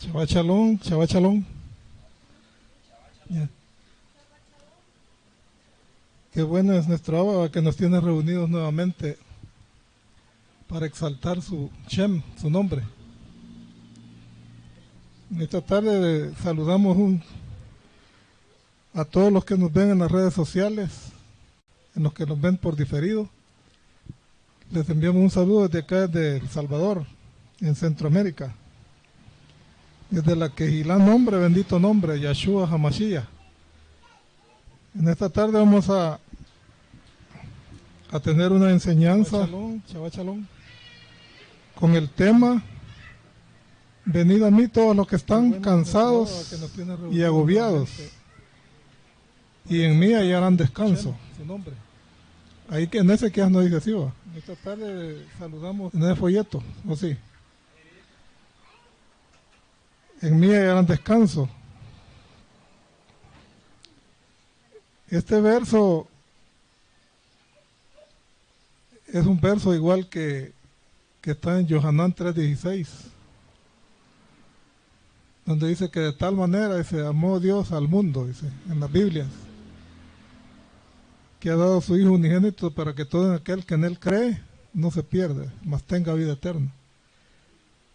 Shabbat Shalom, Shabbat Shalom. Ya. Qué bueno es nuestro Abba que nos tiene reunidos nuevamente para exaltar su Shem, su nombre. En esta tarde saludamos a todos los que nos ven en las redes sociales, en los que nos ven por diferido. Les enviamos un saludo desde acá, desde El Salvador, en Centroamérica. Desde la Quejilá nombre, bendito nombre, Yahshua Hamashiach. En esta tarde vamos a tener una enseñanza Shabbat Shalom, con el tema: venid a mí todos los que están cansados y agobiados, y en mí hallarán descanso. Ahí que en ese que no dice así va. Esta tarde saludamos en el folleto, ¿o sí? En mí hallarán descanso. Este verso es un verso igual que está en Yohanan 3:16, donde dice que de tal manera, dice, amó Dios al mundo, dice, en las Biblias, que ha dado a su Hijo unigénito para que todo aquel que en Él cree no se pierda, mas tenga vida eterna.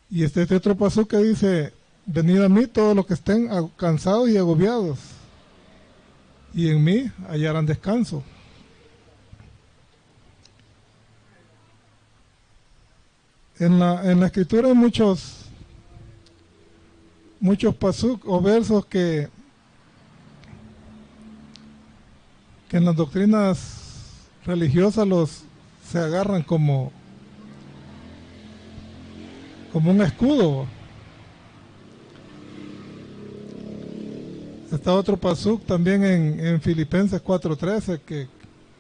Y este otro paso que dice: venid a mí todos los que estén cansados y agobiados, y en mí hallarán descanso. En la escritura hay muchos pasuk o versos que en las doctrinas religiosas se agarran como un escudo. Está otro pasuk también en Filipenses 4:13, que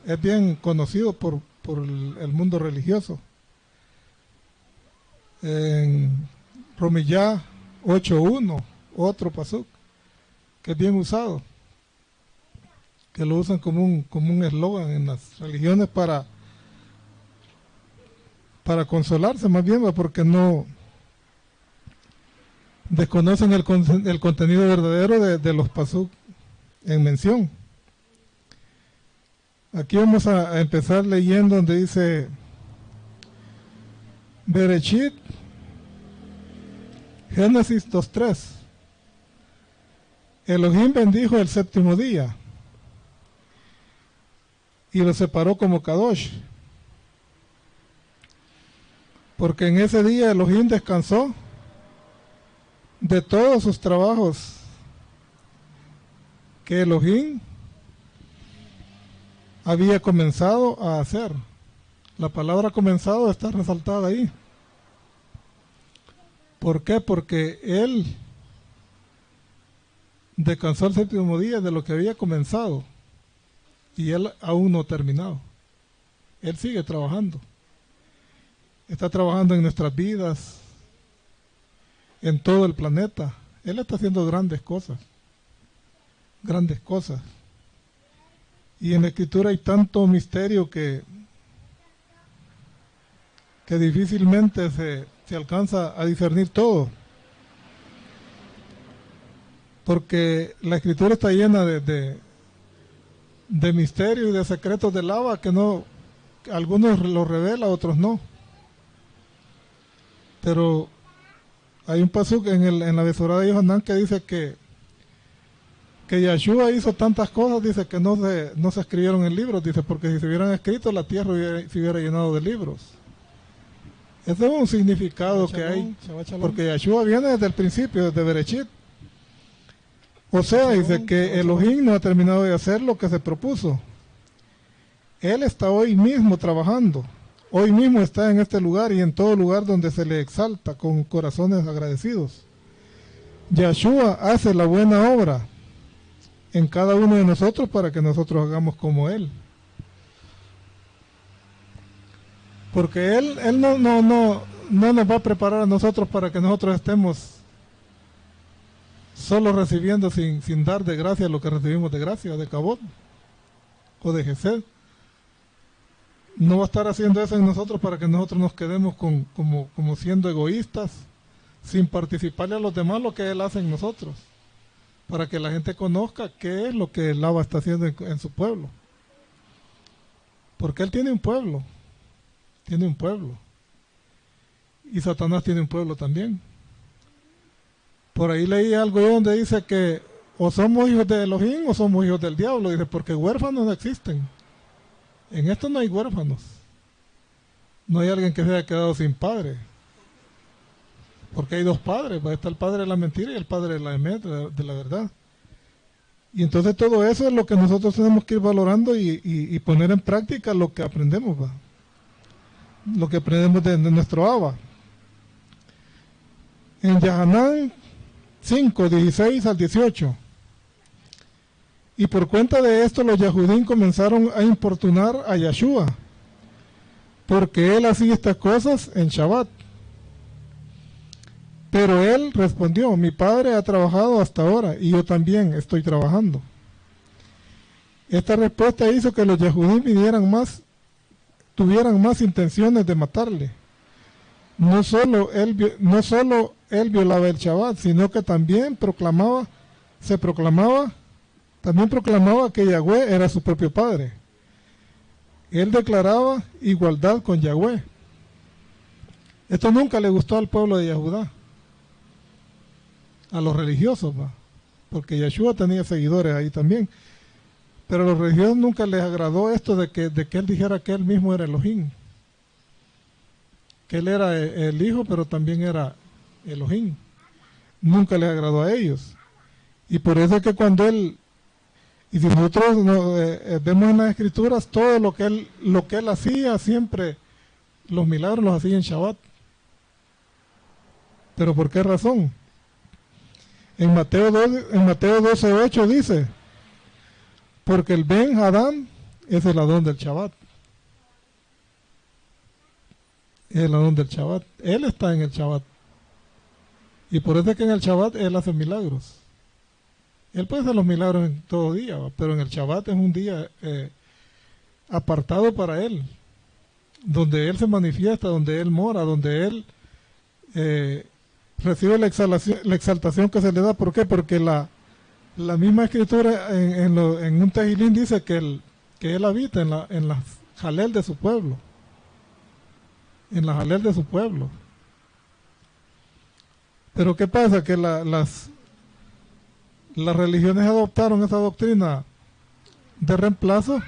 es bien conocido por el mundo religioso. En Romillá 8:1, otro pasuk que es bien usado, que lo usan como un eslogan en las religiones para consolarse, más bien, porque no desconocen el contenido verdadero de los pasuk en mención. Aquí vamos a empezar leyendo donde dice: Bereshit, Génesis 2:3. Elohim bendijo el séptimo día y lo separó como Kadosh, porque en ese día Elohim descansó de todos sus trabajos que Elohim había comenzado a hacer. La palabra comenzado está resaltada ahí. ¿Por qué? Porque Él descansó el séptimo día de lo que había comenzado, y Él aún no ha terminado. Él sigue trabajando. Está trabajando en nuestras vidas, en todo el planeta. Él está haciendo grandes cosas. Grandes cosas. Y en la Escritura hay tanto misterio que difícilmente se alcanza a discernir todo. Porque la Escritura está llena de misterio y de secretos del Abba que algunos los revela, otros no. Pero hay un pasuk en la Besorá de Yohanan que dice que Yahshua hizo tantas cosas, dice, que no se escribieron en libros, dice, porque si se hubieran escrito, la tierra se hubiera llenado de libros. Ese es un significado que hay, porque Yahshua viene desde el principio, desde Bereshit. O sea, dice que Elohim no ha terminado de hacer lo que se propuso. Él está hoy mismo trabajando. Hoy mismo está en este lugar y en todo lugar donde se le exalta con corazones agradecidos. Yahshua hace la buena obra en cada uno de nosotros para que nosotros hagamos como Él. Porque Él no nos va a preparar a nosotros para que nosotros estemos solo recibiendo sin dar de gracia lo que recibimos de gracia, de Kabod o de Gesed. No va a estar haciendo eso en nosotros para que nosotros nos quedemos como siendo egoístas, sin participarle a los demás lo que Él hace en nosotros, para que la gente conozca qué es lo que el Abba está haciendo en su pueblo. Porque Él tiene un pueblo, y Satanás tiene un pueblo también. Por ahí leí algo yo donde dice que o somos hijos de Elohim o somos hijos del diablo, dice, porque huérfanos no existen. En esto no hay huérfanos. No hay alguien que se haya quedado sin padre. Porque hay dos padres, está el padre de la mentira y el padre de la verdad. Y entonces todo eso es lo que nosotros tenemos que ir valorando y poner en práctica lo que aprendemos, ¿va? Lo que aprendemos de nuestro Abba. En Yahanán 5, 16 al 18. Y por cuenta de esto los Yahudín comenzaron a importunar a Yahshua, porque él hacía estas cosas en Shabbat. Pero él respondió, mi padre ha trabajado hasta ahora y yo también estoy trabajando. Esta respuesta hizo que los Yahudín tuvieran más intenciones de matarle. No solo él violaba el Shabbat, sino que también proclamaba que Yahweh era su propio padre. Él declaraba igualdad con Yahweh. Esto nunca le gustó al pueblo de Yehudá, a los religiosos, ¿va? Porque Yeshua tenía seguidores ahí también, pero a los religiosos nunca les agradó esto de que él dijera que él mismo era Elohim, que él era el hijo, pero también era Elohim. Nunca les agradó a ellos, y por eso es que cuando él, y si nosotros vemos en las escrituras, todo lo que él hacía, siempre los milagros los hacía en Shabbat. ¿Pero por qué razón? En Mateo 12:8 dice, porque el Ben Hadán es el Adón del Shabbat. Es el Adón del Shabbat. Él está en el Shabbat. Y por eso es que en el Shabbat él hace milagros. Él puede hacer los milagros en todo día, pero en el Shabbat es un día apartado para él, donde él se manifiesta, donde él mora, donde él recibe la exaltación que se le da. ¿Por qué? Porque la misma escritura en un Tejilín dice que él habita en la jalel de su pueblo. En la jalel de su pueblo. Pero ¿qué pasa? Que las religiones adoptaron esa doctrina de reemplazo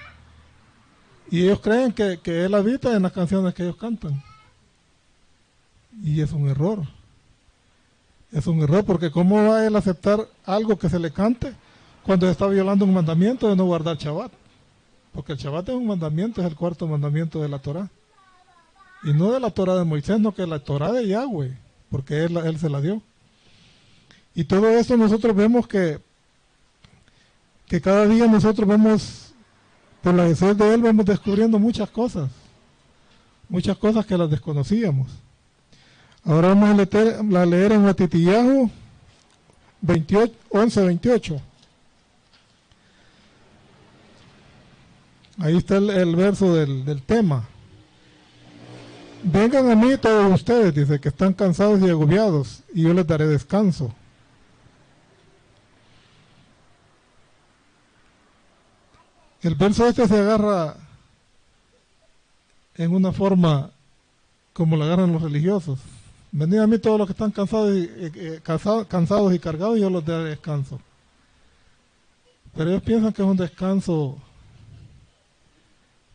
y ellos creen que él habita en las canciones que ellos cantan. Y es un error. Es un error, porque ¿cómo va él a aceptar algo que se le cante cuando se está violando un mandamiento de no guardar Shabbat? Porque el Shabbat es un mandamiento, es el cuarto mandamiento de la Torah. Y no de la Torah de Moisés, no, que es la Torah de Yahweh, porque él se la dio. Y todo esto nosotros vemos que cada día nosotros vamos, por la deseo de él, vamos descubriendo muchas cosas que las desconocíamos. Ahora vamos a leer en Matitiyahu 11:28. Ahí está el verso del tema. Vengan a mí todos ustedes, dice, que están cansados y agobiados, y yo les daré descanso. El verso este se agarra en una forma como la agarran los religiosos. Venid a mí todos los que están cansados y cargados, y yo los daré descanso. Pero ellos piensan que es un descanso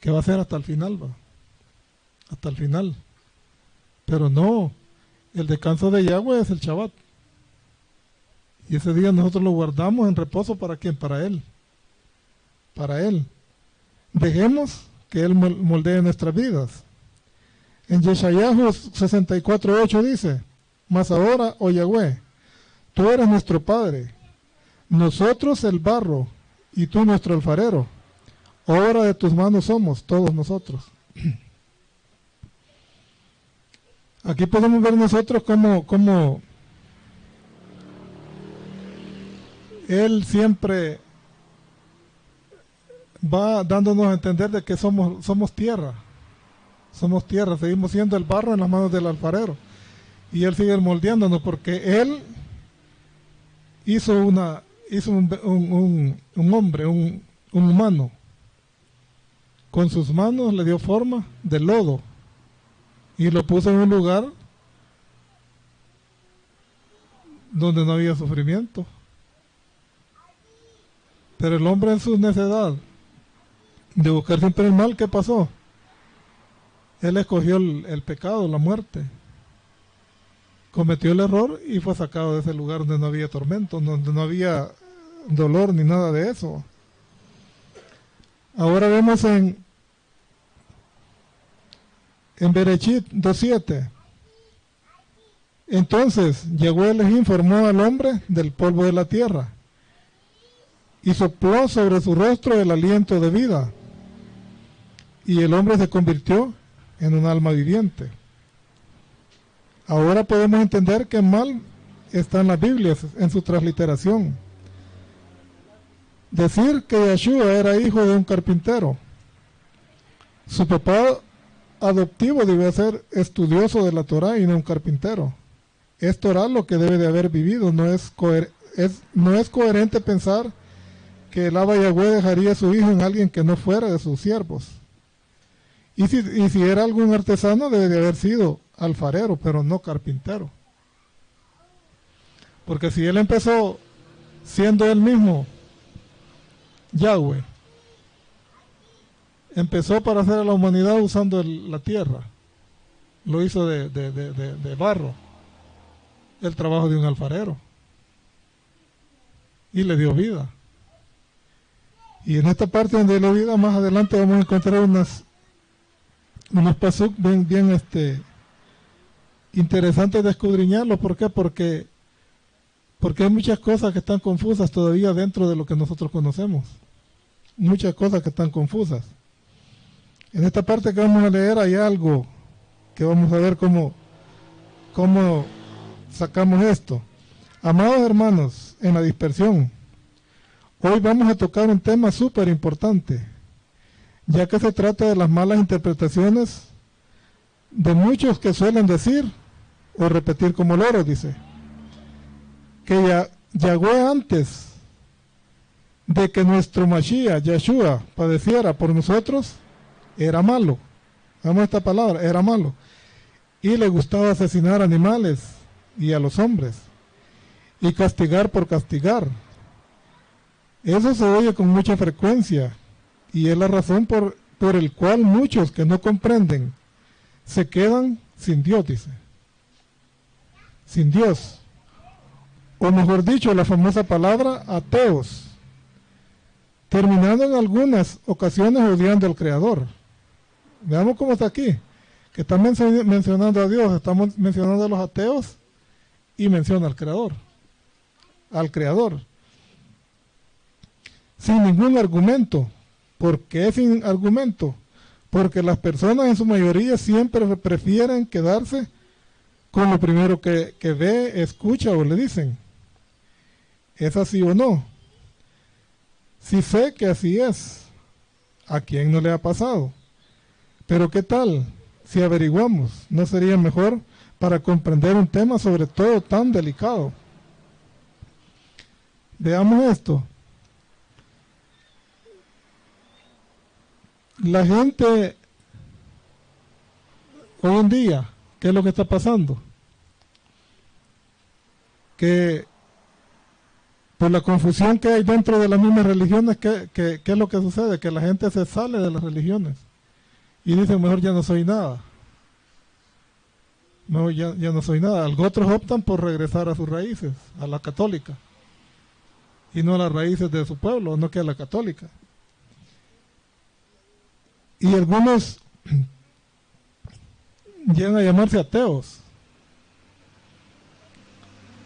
que va a ser hasta el final, ¿va? Hasta el final. Pero no, el descanso de Yahweh es el Shabbat. Y ese día nosotros lo guardamos en reposo. ¿Para quién? Para Él. Para Él. Dejemos que Él moldee nuestras vidas. En Yeshayahu 64:8 dice, mas ahora, oh Yahweh, tú eres nuestro Padre, nosotros el barro, y tú nuestro alfarero. Obra de tus manos somos todos nosotros. Aquí podemos ver nosotros cómo Él siempre va dándonos a entender de que somos tierra. Somos tierra, seguimos siendo el barro en las manos del alfarero. Y Él sigue moldeándonos porque Él hizo un hombre, un humano. Con sus manos le dio forma de lodo y lo puso en un lugar donde no había sufrimiento. Pero el hombre en su necedad de buscar siempre el mal, ¿qué pasó? Él escogió el pecado, la muerte. Cometió el error y fue sacado de ese lugar donde no había tormento, donde no había dolor ni nada de eso. Ahora vemos en Berechit 2:7. Entonces llegó y les informó al hombre del polvo de la tierra y sopló sobre su rostro el aliento de vida, y el hombre se convirtió en un alma viviente. Ahora podemos entender que mal está en las Biblias, en su transliteración. Decir que Yeshua era hijo de un carpintero. Su papá adoptivo debe ser estudioso de la Torá y no un carpintero. Es Torá lo que debe de haber vivido. No es coherente pensar que el Abba Yahweh dejaría a su hijo en alguien que no fuera de sus siervos. Y si era algún artesano, debe de haber sido alfarero, pero no carpintero. Porque si él empezó siendo él mismo Yahweh, empezó para hacer a la humanidad usando la tierra, lo hizo de barro, el trabajo de un alfarero, y le dio vida. Y en esta parte donde le dio vida, más adelante vamos a encontrar unos pasuk bien interesantes de escudriñarlos. ¿Por qué? Porque hay muchas cosas que están confusas todavía dentro de lo que nosotros conocemos. Muchas cosas que están confusas. En esta parte que vamos a leer hay algo que vamos a ver cómo sacamos esto. Amados hermanos, en la dispersión, hoy vamos a tocar un tema súper importante, ya que se trata de las malas interpretaciones de muchos que suelen decir o repetir como loro, dice, que Yahweh antes de que nuestro Mashiach, Yeshua, padeciera por nosotros, era malo. Vamos a esta palabra, era malo. Y le gustaba asesinar animales y a los hombres, y castigar por castigar. Eso se oye con mucha frecuencia, y es la razón por el cual muchos que no comprenden se quedan sin Dios, dice. Sin Dios. O mejor dicho, la famosa palabra ateos, terminando en algunas ocasiones odiando al Creador. Veamos cómo está aquí, que está mencionando a Dios, estamos mencionando a los ateos y menciona al Creador. Al Creador. Sin ningún argumento. ¿Por qué sin argumento? Porque las personas en su mayoría siempre prefieren quedarse con lo primero que ve, escucha o le dicen. ¿Es así o no? Si sé que así es, ¿a quién no le ha pasado? Pero ¿qué tal si averiguamos? ¿No sería mejor para comprender un tema sobre todo tan delicado? Veamos esto. La gente hoy en día, ¿qué es lo que está pasando? Que por la confusión que hay dentro de las mismas religiones, ¿qué es lo que sucede? Que la gente se sale de las religiones y dice, mejor ya no soy nada. Mejor ya no soy nada. Otros optan por regresar a sus raíces, a la católica, y no a las raíces de su pueblo, no que a la católica. Y algunos llegan a llamarse ateos.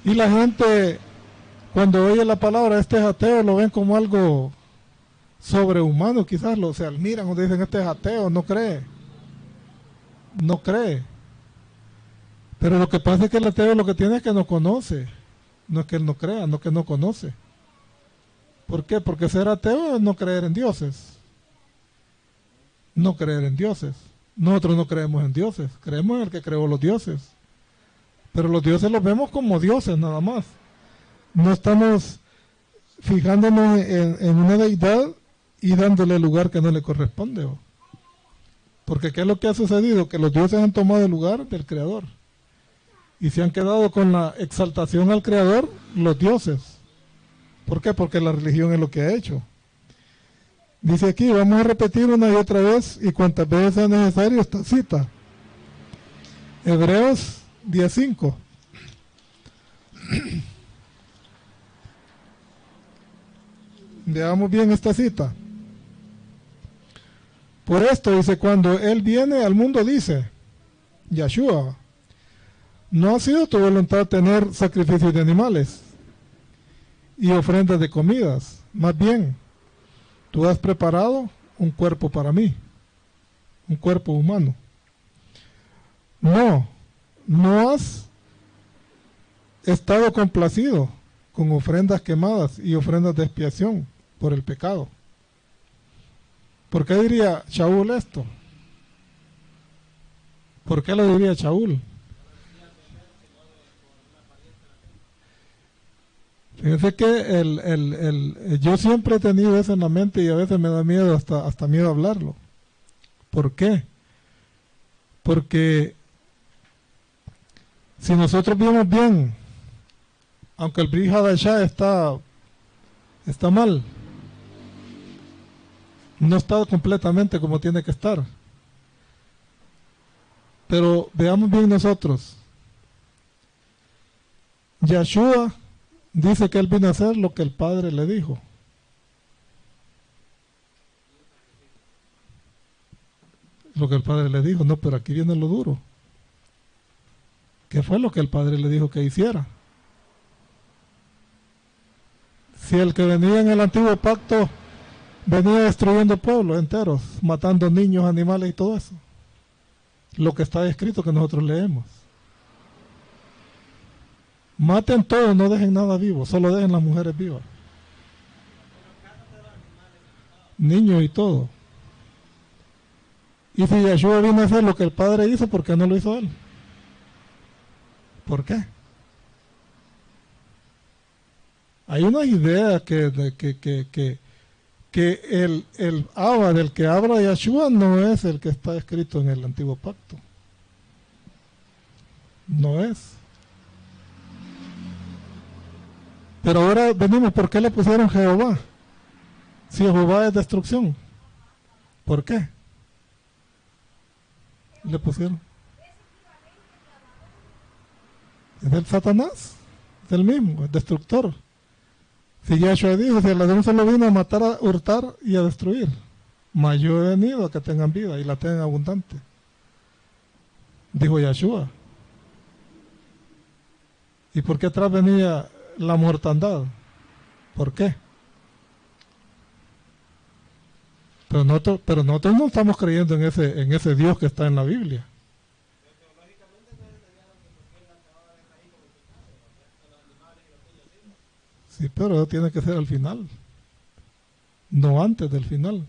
Y la gente, cuando oye la palabra este es ateo, lo ven como algo sobrehumano, quizás se admiran o dicen este es ateo, no cree. No cree. Pero lo que pasa es que el ateo lo que tiene es que no conoce. No es que él no crea, no que no conoce. ¿Por qué? Porque ser ateo es no creer en dioses. No creer en dioses. Nosotros no creemos en dioses, creemos en el que creó los dioses. Pero los dioses los vemos como dioses nada más. No estamos fijándonos en una deidad y dándole el lugar que no le corresponde. ¿O? Porque ¿qué es lo que ha sucedido? Que los dioses han tomado el lugar del Creador. Y se han quedado con la exaltación al Creador los dioses. ¿Por qué? Porque la religión es lo que ha hecho. Dice aquí, vamos a repetir una y otra vez y cuantas veces sea necesario esta cita. Hebreos 10:5. Veamos bien esta cita. Por esto dice, cuando Él viene al mundo, dice, Yahshua, no ha sido tu voluntad tener sacrificios de animales y ofrendas de comidas. Más bien, tú has preparado un cuerpo para mí, un cuerpo humano. No has estado complacido con ofrendas quemadas y ofrendas de expiación por el pecado. ¿Por qué diría Shaul esto? ¿Por qué lo diría Shaul? Fíjense que yo siempre he tenido eso en la mente y a veces me da miedo, hasta miedo hablarlo. ¿Por qué? Porque si nosotros vemos bien, aunque el Brit Hadashah está mal, no está completamente como tiene que estar. Pero veamos bien nosotros. Yahshua dice que él vino a hacer lo que el Padre le dijo. Lo que el Padre le dijo, no, pero aquí viene lo duro. ¿Qué fue lo que el Padre le dijo que hiciera? Si el que venía en el antiguo pacto venía destruyendo pueblos enteros, matando niños, animales y todo eso. Lo que está escrito que nosotros leemos. Maten todo, no dejen nada vivo, solo dejen las mujeres vivas. Niños y todo. Y si Yahshua vino a hacer lo que el Padre hizo, ¿por qué no lo hizo él? ¿Por qué? Hay una idea que el Abba del que habla Yahshua no es el que está escrito en el antiguo pacto. No es. Pero ahora venimos, ¿por qué le pusieron Jehová? Si Jehová es destrucción. ¿Por qué? Le pusieron. Es del Satanás. Es el mismo, es destructor. Si Yahshua dijo, si el ladrón solo vino a matar, a hurtar y a destruir, mas yo he venido a que tengan vida y la tengan abundante. Dijo Yahshua. ¿Y por qué atrás venía la mortandad? ¿Por qué? Pero nosotros no estamos creyendo en ese Dios que está en la Biblia. Sí, pero eso tiene que ser al final, no antes del final.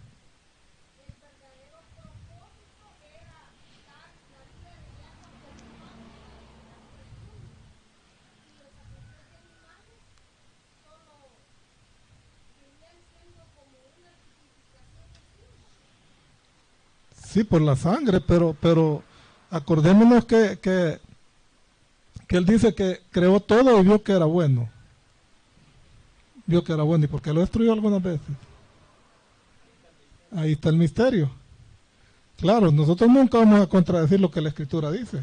Sí, por la sangre, pero acordémonos que él dice que creó todo y vio que era bueno. Vio que era bueno. ¿Y por qué lo destruyó algunas veces? Ahí está el misterio. Claro, nosotros nunca vamos a contradecir lo que la Escritura dice.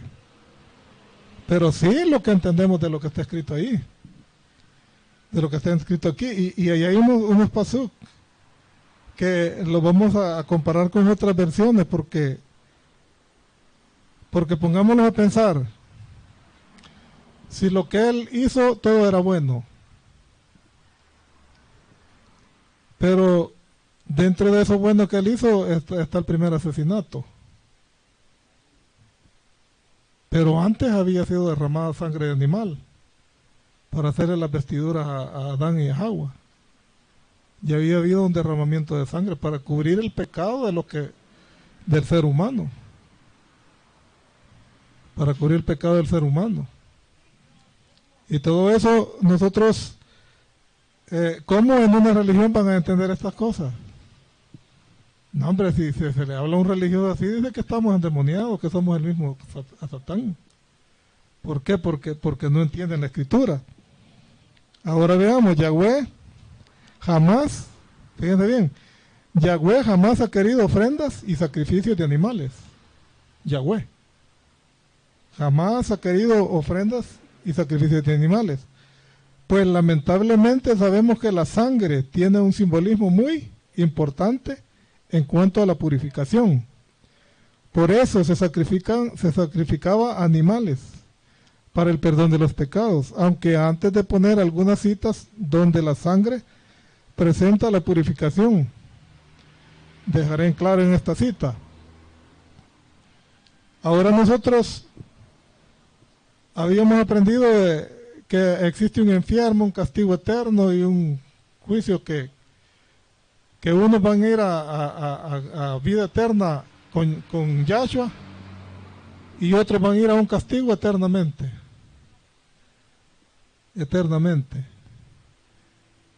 Pero sí lo que entendemos de lo que está escrito ahí. De lo que está escrito aquí. Y ahí hay unos pasuk que lo vamos a comparar con otras versiones porque pongámonos a pensar, si lo que él hizo todo era bueno, pero dentro de eso bueno que él hizo está el primer asesinato, pero antes había sido derramada sangre de animal para hacerle las vestiduras a Adán y a Hawa. Ya había habido un derramamiento de sangre para cubrir el pecado del ser humano. Para cubrir el pecado del ser humano. Y todo eso nosotros, ¿cómo en una religión van a entender estas cosas? No, hombre, si se le habla a un religioso así, dice que estamos endemoniados, que somos el mismo a Satán. ¿Por qué? Porque no entienden la escritura. Ahora veamos, Yahweh jamás, fíjense bien, Yahweh jamás ha querido ofrendas y sacrificios de animales. Yahweh jamás ha querido ofrendas y sacrificios de animales. Pues lamentablemente sabemos que la sangre tiene un simbolismo muy importante en cuanto a la purificación. Por eso se sacrificaba animales para el perdón de los pecados, aunque antes de poner algunas citas donde la sangre presenta la purificación, dejaré en claro en esta cita. Ahora nosotros habíamos aprendido que existe un infierno, un castigo eterno y un juicio que unos van a ir a vida eterna con Yahshua y otros van a ir a un castigo eternamente.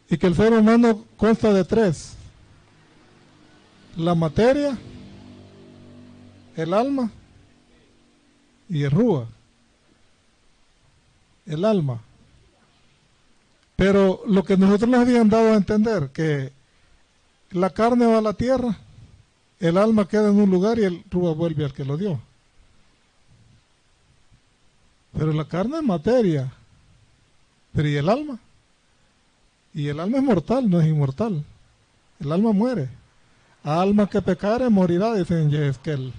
Y que el ser humano consta de tres: la materia, el alma y el rúa. El alma. Pero lo que nosotros nos habían dado a entender, que la carne va a la tierra, el alma queda en un lugar y el rúa vuelve al que lo dio. Pero la carne es materia. Pero ¿y el alma? Y el alma es mortal, no es inmortal. El alma muere. Alma que pecare morirá, dice en Yehezkel.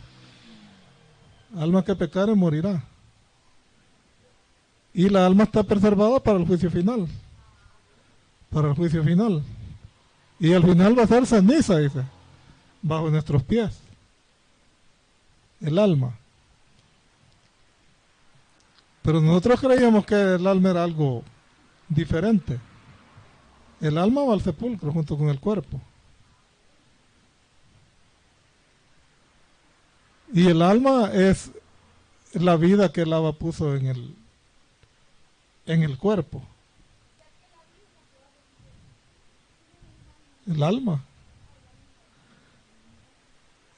Alma que pecare morirá. Y la alma está preservada para el juicio final. Para el juicio final. Y al final va a ser ceniza, dice, bajo nuestros pies. El alma. Pero nosotros creíamos que el alma era algo diferente. El alma va al sepulcro junto con el cuerpo. Y el alma es la vida que el Abba puso en el cuerpo. El alma.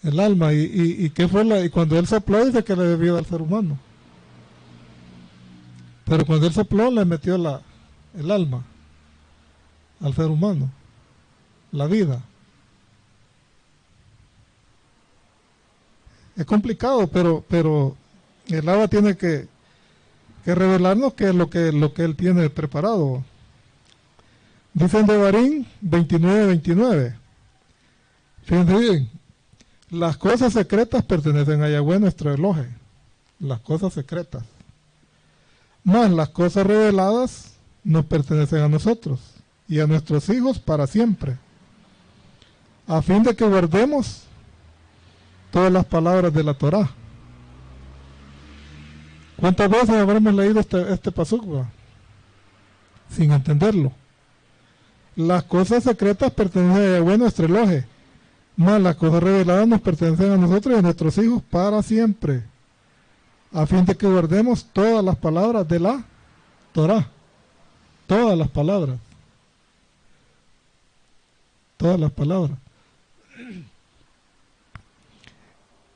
El alma. ¿Y qué fue y cuando él sopló, dice que le debió al ser humano. Pero cuando él sopló, le metió el alma al ser humano. La vida. Es complicado, pero el Abba tiene que revelarnos qué es lo que él tiene preparado. Dicen de Devarim 29:29. Fíjense bien, las cosas secretas pertenecen a Yahweh nuestro Elohe, las cosas secretas. Mas las cosas reveladas nos pertenecen a nosotros y a nuestros hijos para siempre, a fin de que guardemos todas las palabras de la Torá. ¿Cuántas veces habremos leído este pasuk sin entenderlo? Las cosas secretas pertenecen a Yahweh nuestro Elohe, mas las cosas reveladas nos pertenecen a nosotros y a nuestros hijos para siempre, a fin de que guardemos todas las palabras de la Torá. Todas las palabras. Todas las palabras.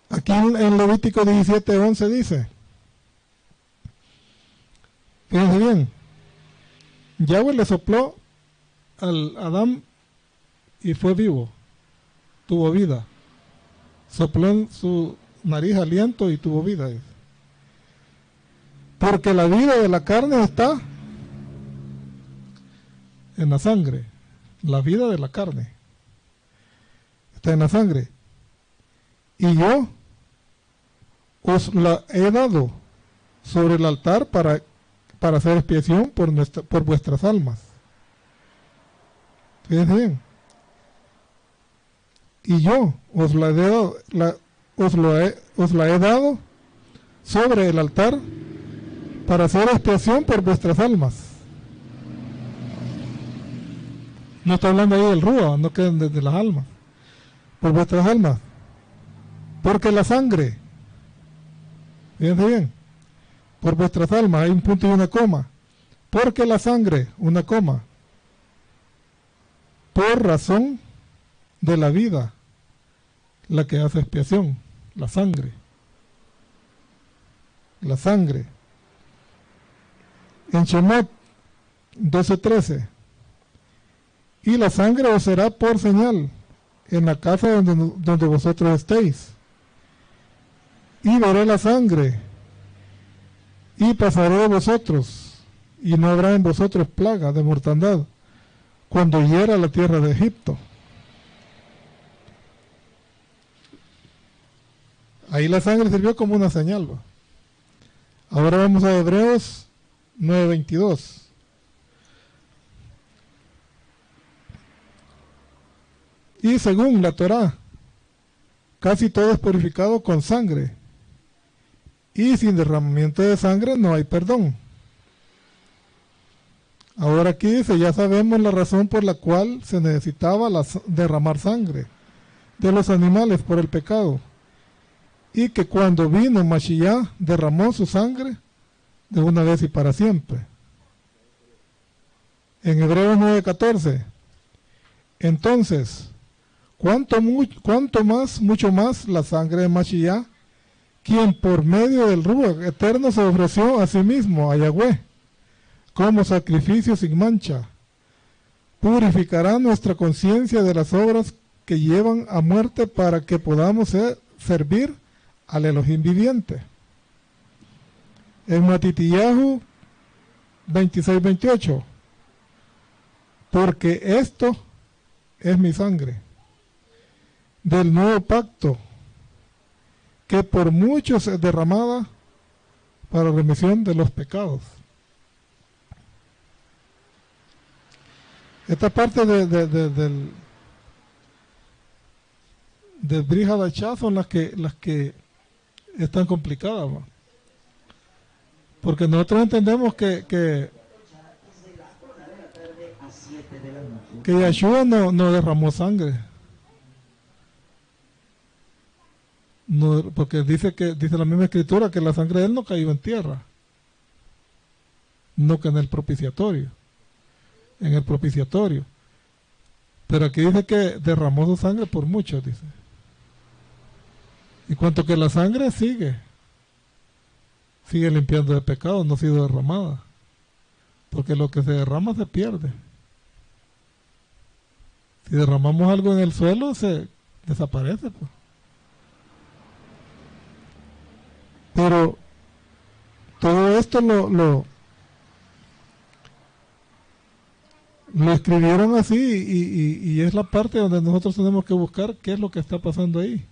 Aquí en Levítico 17:11 dice, fíjense bien, Yahweh le sopló al Adán y fue vivo, tuvo vida, sopló en su nariz aliento y tuvo vida. Porque la vida de la carne está en la sangre, la vida de la carne está en la sangre, y yo os la he dado sobre el altar para hacer expiación por vuestras almas. Fíjense bien. Y yo os la he dado sobre el altar para hacer expiación por vuestras almas. No está hablando ahí del rúa, no queden desde las almas. Por vuestras almas. Porque la sangre, fíjense bien, por vuestras almas, hay un punto y una coma, Porque la sangre, una coma, por razón de la vida, la que hace expiación, la sangre. La sangre. En Shemot 12:13. Y la sangre os será por señal en la casa donde vosotros estéis. Y veré la sangre, y pasaré de vosotros, y no habrá en vosotros plaga de mortandad, cuando hiera la tierra de Egipto. Ahí la sangre sirvió como una señal, ¿va? Ahora vamos a Hebreos 9:22. Y según la Torá, casi todo es purificado con sangre, y sin derramamiento de sangre no hay perdón. Ahora aquí dice, ya sabemos la razón por la cual se necesitaba derramar sangre de los animales por el pecado, y que cuando vino Mashiach derramó su sangre de una vez y para siempre. En Hebreos 9:14, entonces, mucho más la sangre de Mashiach, quien por medio del Ruach eterno se ofreció a sí mismo, a Yahweh, como sacrificio sin mancha, purificará nuestra conciencia de las obras que llevan a muerte para que podamos servir al Elohim viviente. En Matitiyahu 26:28, porque esto es mi sangre del nuevo pacto, que por muchos es derramada para remisión de los pecados. Esta parte del Brit Hadashah son las que están complicadas, ¿no? Porque nosotros entendemos que Yahshua no derramó sangre. No, porque dice la misma escritura que la sangre de él no cayó en tierra, no que en el propiciatorio, pero aquí dice que derramó su sangre por muchos, dice, y cuanto que la sangre sigue limpiando de pecado, no ha sido derramada, porque lo que se derrama se pierde. Si derramamos algo en el suelo, se desaparece, pues. Pero todo esto lo escribieron así, y es la parte donde nosotros tenemos que buscar qué es lo que está pasando ahí.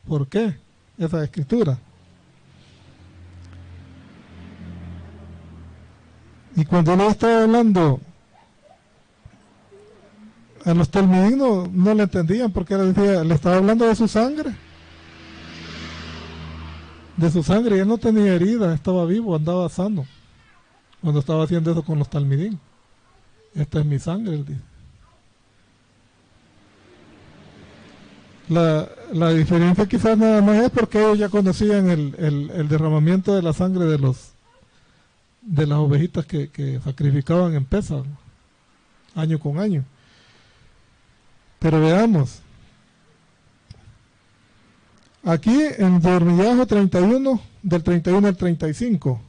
¿Por qué esa escritura? Y cuando él estaba hablando, a los talmidín no le entendían, porque le estaba hablando de su sangre. De su sangre, y él no tenía herida, estaba vivo, andaba sano cuando estaba haciendo eso con los talmidín. Esta es mi sangre, él dice. La diferencia quizás nada más es porque ellos ya conocían el derramamiento de la sangre de las ovejitas que sacrificaban en Pesaj, año con año. Pero veamos, aquí en Yirmiyahu 31, del 31 al 35,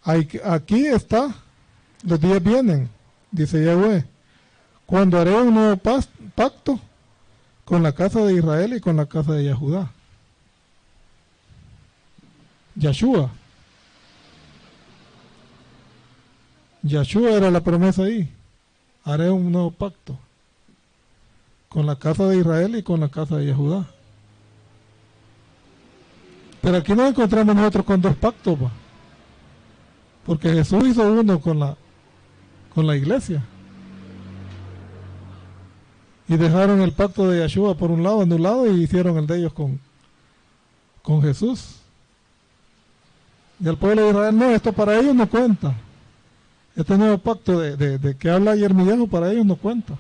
aquí está, los días vienen, dice Yahweh, cuando haré un nuevo pacto con la casa de Israel y con la casa de Yahudá. Yahshua era la promesa ahí. Haré un nuevo pacto con la casa de Israel y con la casa de Yahudá. Pero aquí nos encontramos nosotros con dos pactos, ¿va? Porque Jesús hizo uno con la iglesia, y dejaron el pacto de Yahshua por un lado anulado y hicieron el de ellos con Jesús. Y el pueblo de Israel, no, esto para ellos no cuenta. Este nuevo pacto de que habla Yirmiyahu para ellos no cuenta.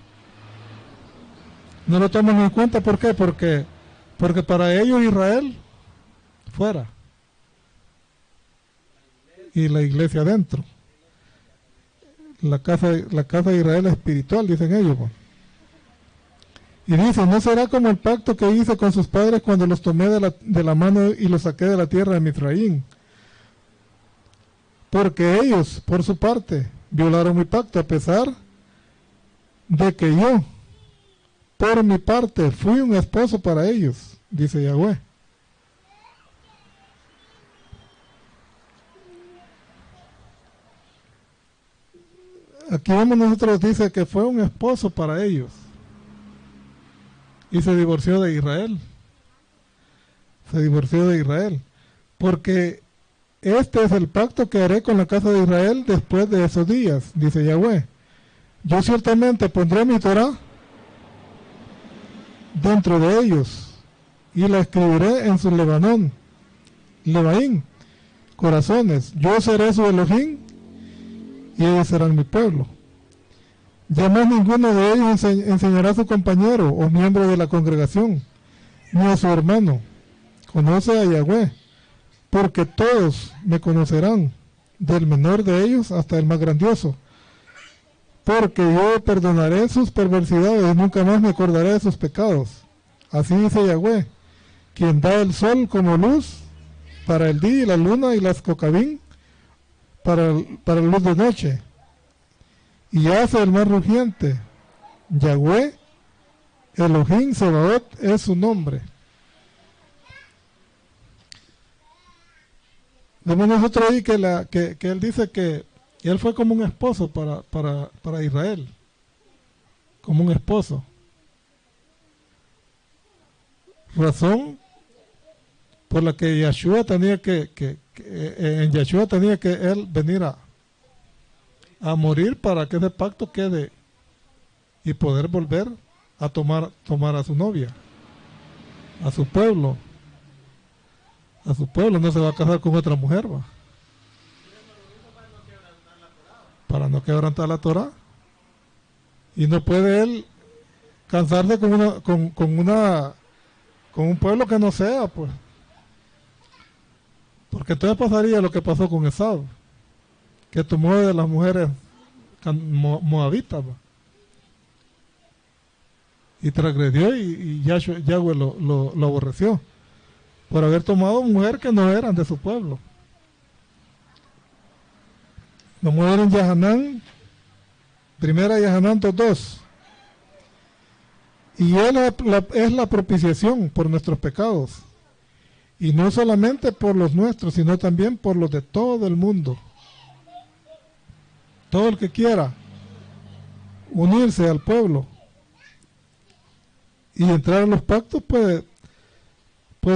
No lo toman en cuenta, ¿por qué? Porque para ellos Israel fuera y la iglesia adentro. la casa de Israel espiritual, dicen ellos. Y dice, no será como el pacto que hice con sus padres cuando los tomé de la mano y los saqué de la tierra de Misraín. Porque ellos, por su parte, violaron mi pacto, a pesar de que yo, por mi parte, fui un esposo para ellos, dice Yahweh. Aquí vemos nosotros, dice que fue un esposo para ellos. Y se divorció de Israel. Se divorció de Israel. Porque este es el pacto que haré con la casa de Israel después de esos días, dice Yahweh. Yo ciertamente pondré mi Torah dentro de ellos y la escribiré en su Lebaín, corazones. Yo seré su Elohim y ellos serán mi pueblo. Ya más ninguno de ellos enseñará a su compañero o miembro de la congregación, ni a su hermano. Conoce a Yahweh, porque todos me conocerán, del menor de ellos hasta el más grandioso. Porque yo perdonaré sus perversidades y nunca más me acordaré de sus pecados. Así dice Yahweh, quien da el sol como luz para el día y la luna y las cocabín para la luz de noche. Y hace el mar rugiente. Yahweh, Elohim Sebaot es su nombre. Vemos nosotros ahí que él dice que él fue como un esposo para Israel. Como un esposo. Razón por la que Yahshua tenía en Yahshua tenía que él venir a morir para que ese pacto quede y poder volver a tomar a su novia, a su pueblo. A su pueblo, no se va a casar con otra mujer, va. Para no quebrantar la Torah. Y no puede él cansarse con un pueblo que no sea, pues. Porque entonces pasaría lo que pasó con Esau, que tomó de las mujeres moabitas, va. Y transgredió y Yahweh lo aborreció por haber tomado mujer que no eran de su pueblo. La mujer en Yahanán, primera Yahanán 2:2. Y él es la propiciación por nuestros pecados. Y no solamente por los nuestros, sino también por los de todo el mundo. Todo el que quiera unirse al pueblo y entrar a los pactos puede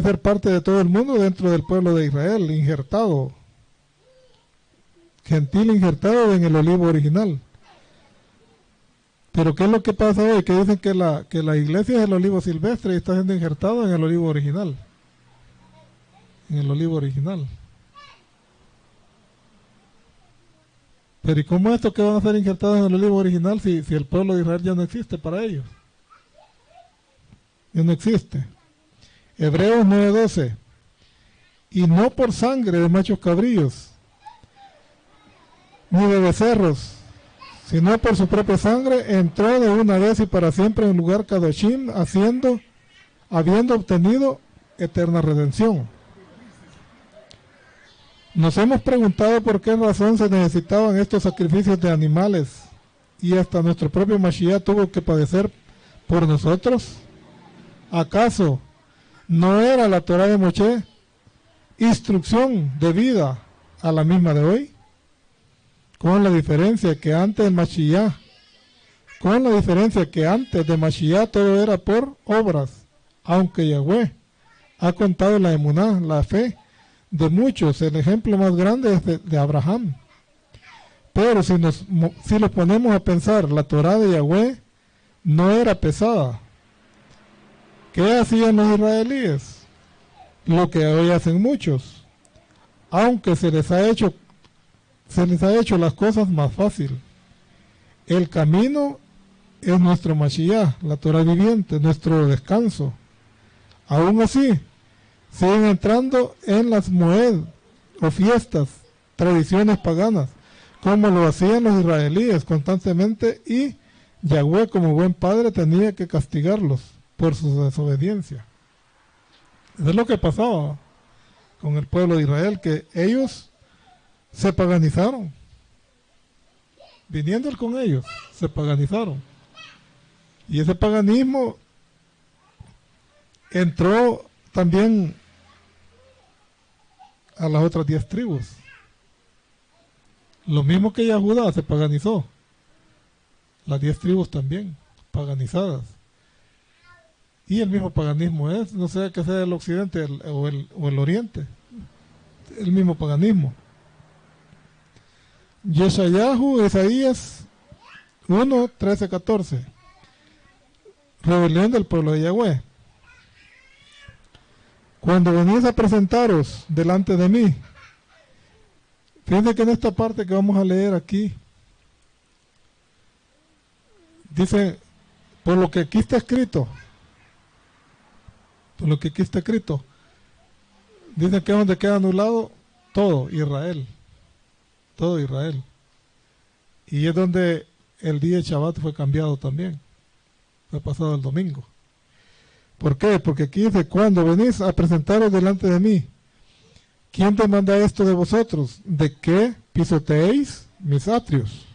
ser parte de todo el mundo dentro del pueblo de Israel, injertado, gentil injertado en el olivo original. Pero ¿qué es lo que pasa hoy? Que dicen que la iglesia es el olivo silvestre y está siendo injertado en el olivo original. En el olivo original. Pero ¿y cómo es esto que van a ser injertados en el olivo original si el pueblo de Israel ya no existe para ellos? Ya no existe. Hebreos 9:12. Y no por sangre de machos cabríos, ni de becerros, sino por su propia sangre, entró de una vez y para siempre en el lugar Kadoshim, habiendo obtenido eterna redención. Nos hemos preguntado por qué razón se necesitaban estos sacrificios de animales y hasta nuestro propio Mashiach tuvo que padecer por nosotros. ¿Acaso no era la Torah de Moshe instrucción de vida a la misma de hoy? Con la diferencia que antes de Mashiach todo era por obras, aunque Yahweh ha contado la emuná, la fe de muchos. El ejemplo más grande es de Abraham. Pero si lo ponemos a pensar, la Torah de Yahweh no era pesada. ¿Qué hacían los israelíes? Lo que hoy hacen muchos, aunque se les ha hecho las cosas más fácil. El camino es nuestro Mashiach, la Torah viviente, nuestro descanso. Aún así, siguen entrando en las moed o fiestas, tradiciones paganas, como lo hacían los israelíes constantemente, y Yahweh, como buen padre, tenía que castigarlos por su desobediencia. Eso es lo que pasaba con el pueblo de Israel, que ellos se paganizaron. Viniendo él con ellos, se paganizaron. Y ese paganismo entró también a las otras 10 tribus. Lo mismo que ya Judá se paganizó. Las 10 tribus también, paganizadas. Y el mismo paganismo es, no sé que sea el occidente o el oriente, el mismo paganismo. Yeshayahu, Isaías 1, 13, 14. Rebelión del pueblo de Yahweh. Cuando venís a presentaros delante de mí, fíjense que en esta parte que vamos a leer aquí, dice, por lo que aquí está escrito, dice que es donde queda anulado todo Israel. Y es donde el día de Shabbat fue cambiado también. Fue pasado el domingo. ¿Por qué? Porque aquí dice, cuando venís a presentaros delante de mí, ¿quién te manda esto de vosotros? ¿De qué pisoteéis mis atrios?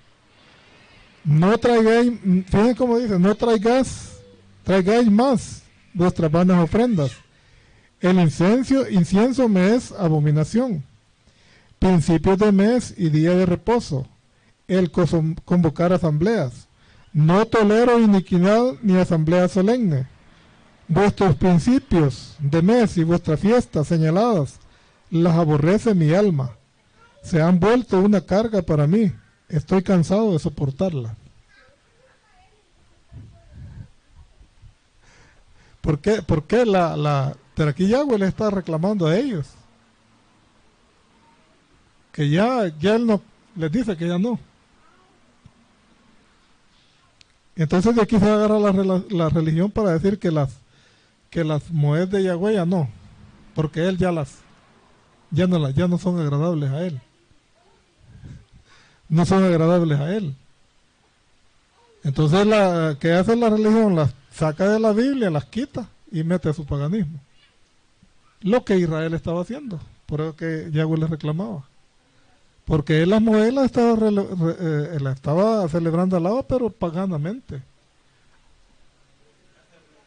No traigáis, fíjense cómo dice, no traigáis más vuestras vanas ofrendas. El incienso me es abominación. Principios de mes y día de reposo. El convocar asambleas. No tolero iniquidad ni asamblea solemne. Vuestros principios de mes y vuestras fiestas señaladas las aborrece mi alma. Se han vuelto una carga para mí. Estoy cansado de soportarla. ¿Por qué pero aquí Yahweh le está reclamando a ellos? Que ya él no les dice que ya no. Entonces de aquí se agarra la religión para decir que las moed de Yahweh ya no, porque él ya no son agradables a él. No son agradables a él. Entonces que hace la religión, las saca de la Biblia, las quita y mete a su paganismo. Lo que Israel estaba haciendo, por eso que Yahweh les reclamaba. Porque él las moed la estaba celebrando al lado, pero paganamente.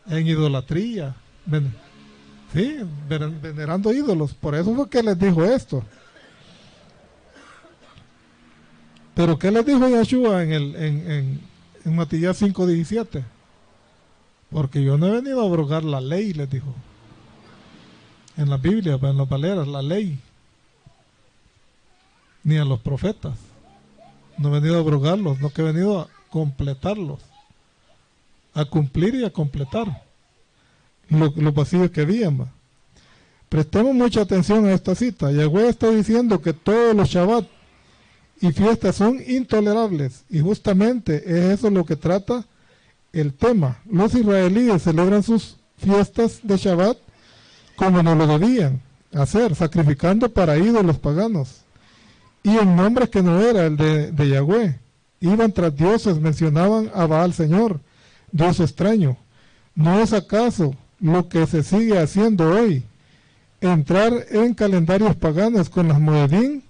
En idolatría. Venerando ídolos. Por eso fue que les dijo esto. Pero ¿qué les dijo Yahshua en Matías 5:17? Porque yo no he venido a abrogar la ley, les dijo. En la Biblia, en las Valeras, la ley. Ni a los profetas. No he venido a abrogarlos, no que he venido a completarlos. A cumplir y a completar los vacíos que habían. Prestemos mucha atención a esta cita. Yahweh está diciendo que todos los Shabbat y fiestas son intolerables, y justamente es eso lo que trata el tema. Los israelíes celebran sus fiestas de Shabbat como no lo debían hacer, sacrificando para ídolos paganos y en nombres que no era el de Yahweh. Iban tras dioses, mencionaban a Baal Señor, Dios extraño. ¿No es acaso lo que se sigue haciendo hoy? Entrar en calendarios paganos con las moedín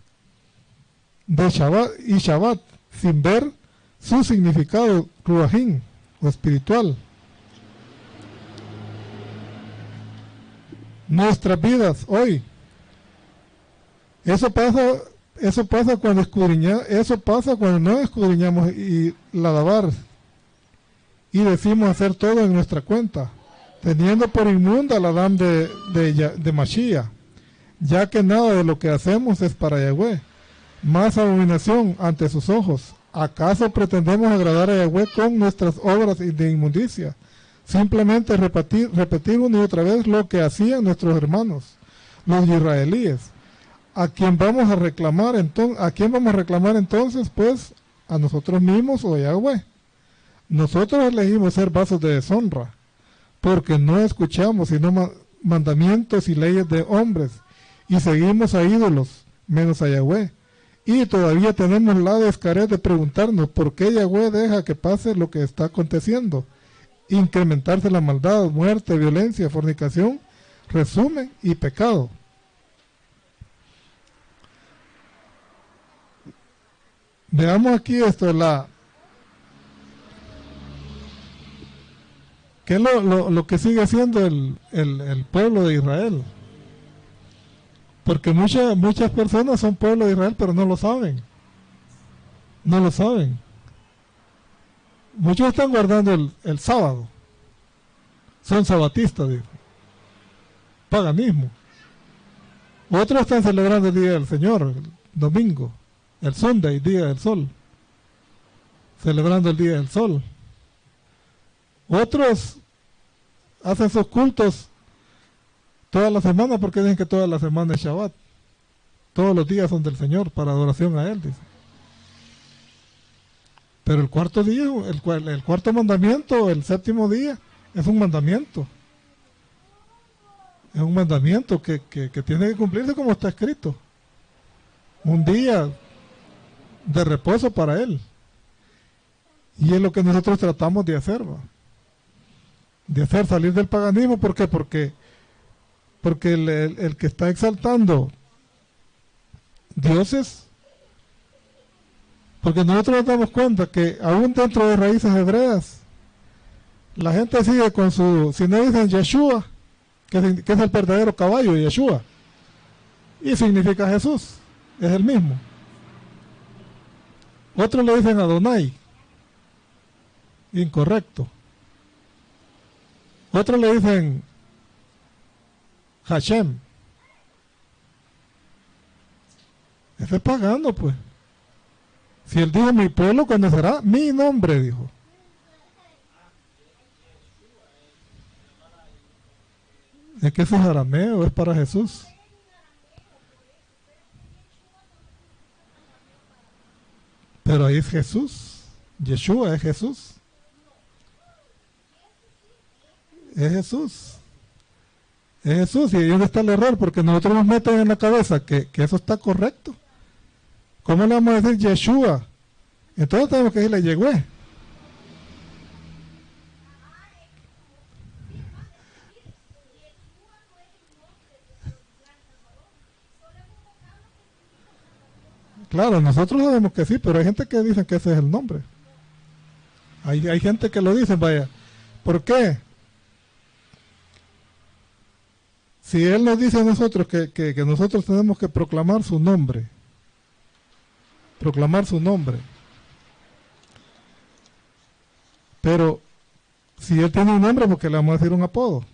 de Shabbat sin ver su significado ruajín o espiritual. Nuestras vidas hoy, eso pasa cuando no escudriñamos y ladabar y decimos hacer todo en nuestra cuenta, teniendo por inmunda la dam de Mashiach, ya que nada de lo que hacemos es para Yahweh, más abominación ante sus ojos. ¿Acaso pretendemos agradar a Yahweh con nuestras obras de inmundicia? Simplemente repetir una y otra vez lo que hacían nuestros hermanos, los israelíes. ¿A quién vamos a reclamar entonces? Pues a nosotros mismos o a Yahweh. Nosotros elegimos ser vasos de deshonra, porque no escuchamos sino mandamientos y leyes de hombres, y seguimos a ídolos, menos a Yahweh, Y todavía tenemos la descarez de preguntarnos por qué Yahweh deja que pase lo que está aconteciendo. Incrementarse la maldad, muerte, violencia, fornicación, resumen y pecado. Veamos aquí esto, ¿qué es lo que sigue siendo el pueblo de Israel? Porque muchas personas son pueblo de Israel, pero no lo saben. No lo saben. Muchos están guardando el sábado. Son sabatistas, digo. Paganismo. Otros están celebrando el Día del Señor, el domingo, el Sunday, Día del Sol. Celebrando el Día del Sol. Otros hacen sus cultos toda la semana porque dicen que toda la semana es Shabbat. Todos los días son del Señor para adoración a Él, dice. Pero el cuarto día, el cuarto mandamiento, el séptimo día, es un mandamiento. Es un mandamiento que tiene que cumplirse como está escrito. Un día de reposo para Él. Y es lo que nosotros tratamos de hacer, ¿va? De hacer salir del paganismo. ¿Por qué? Porque el que está exaltando dioses, porque nosotros nos damos cuenta que aún dentro de raíces hebreas, la gente sigue con si no dicen Yeshua, que es el verdadero caballo, Yeshua, y significa Jesús, es el mismo. Otros le dicen Adonai, incorrecto. Otros le dicen Hashem. Ese es pagano, pues. Si él dijo mi pueblo conocerá mi nombre, dijo. Es que ese es arameo, es para Jesús. Pero ahí es Jesús. Yeshua es Jesús. Es Jesús. Es Jesús. Y ahí es donde está el error, porque nosotros nos meten en la cabeza que eso está correcto. ¿Cómo le vamos a decir Yeshua? Entonces tenemos que decirle Yehue. Claro, nosotros sabemos que sí, pero hay gente que dice que ese es el nombre. Hay gente que lo dice, vaya. ¿Por qué? Si Él nos dice a nosotros que nosotros tenemos que proclamar su nombre. Proclamar su nombre. Pero si Él tiene un nombre, porque le vamos a decir un apodo.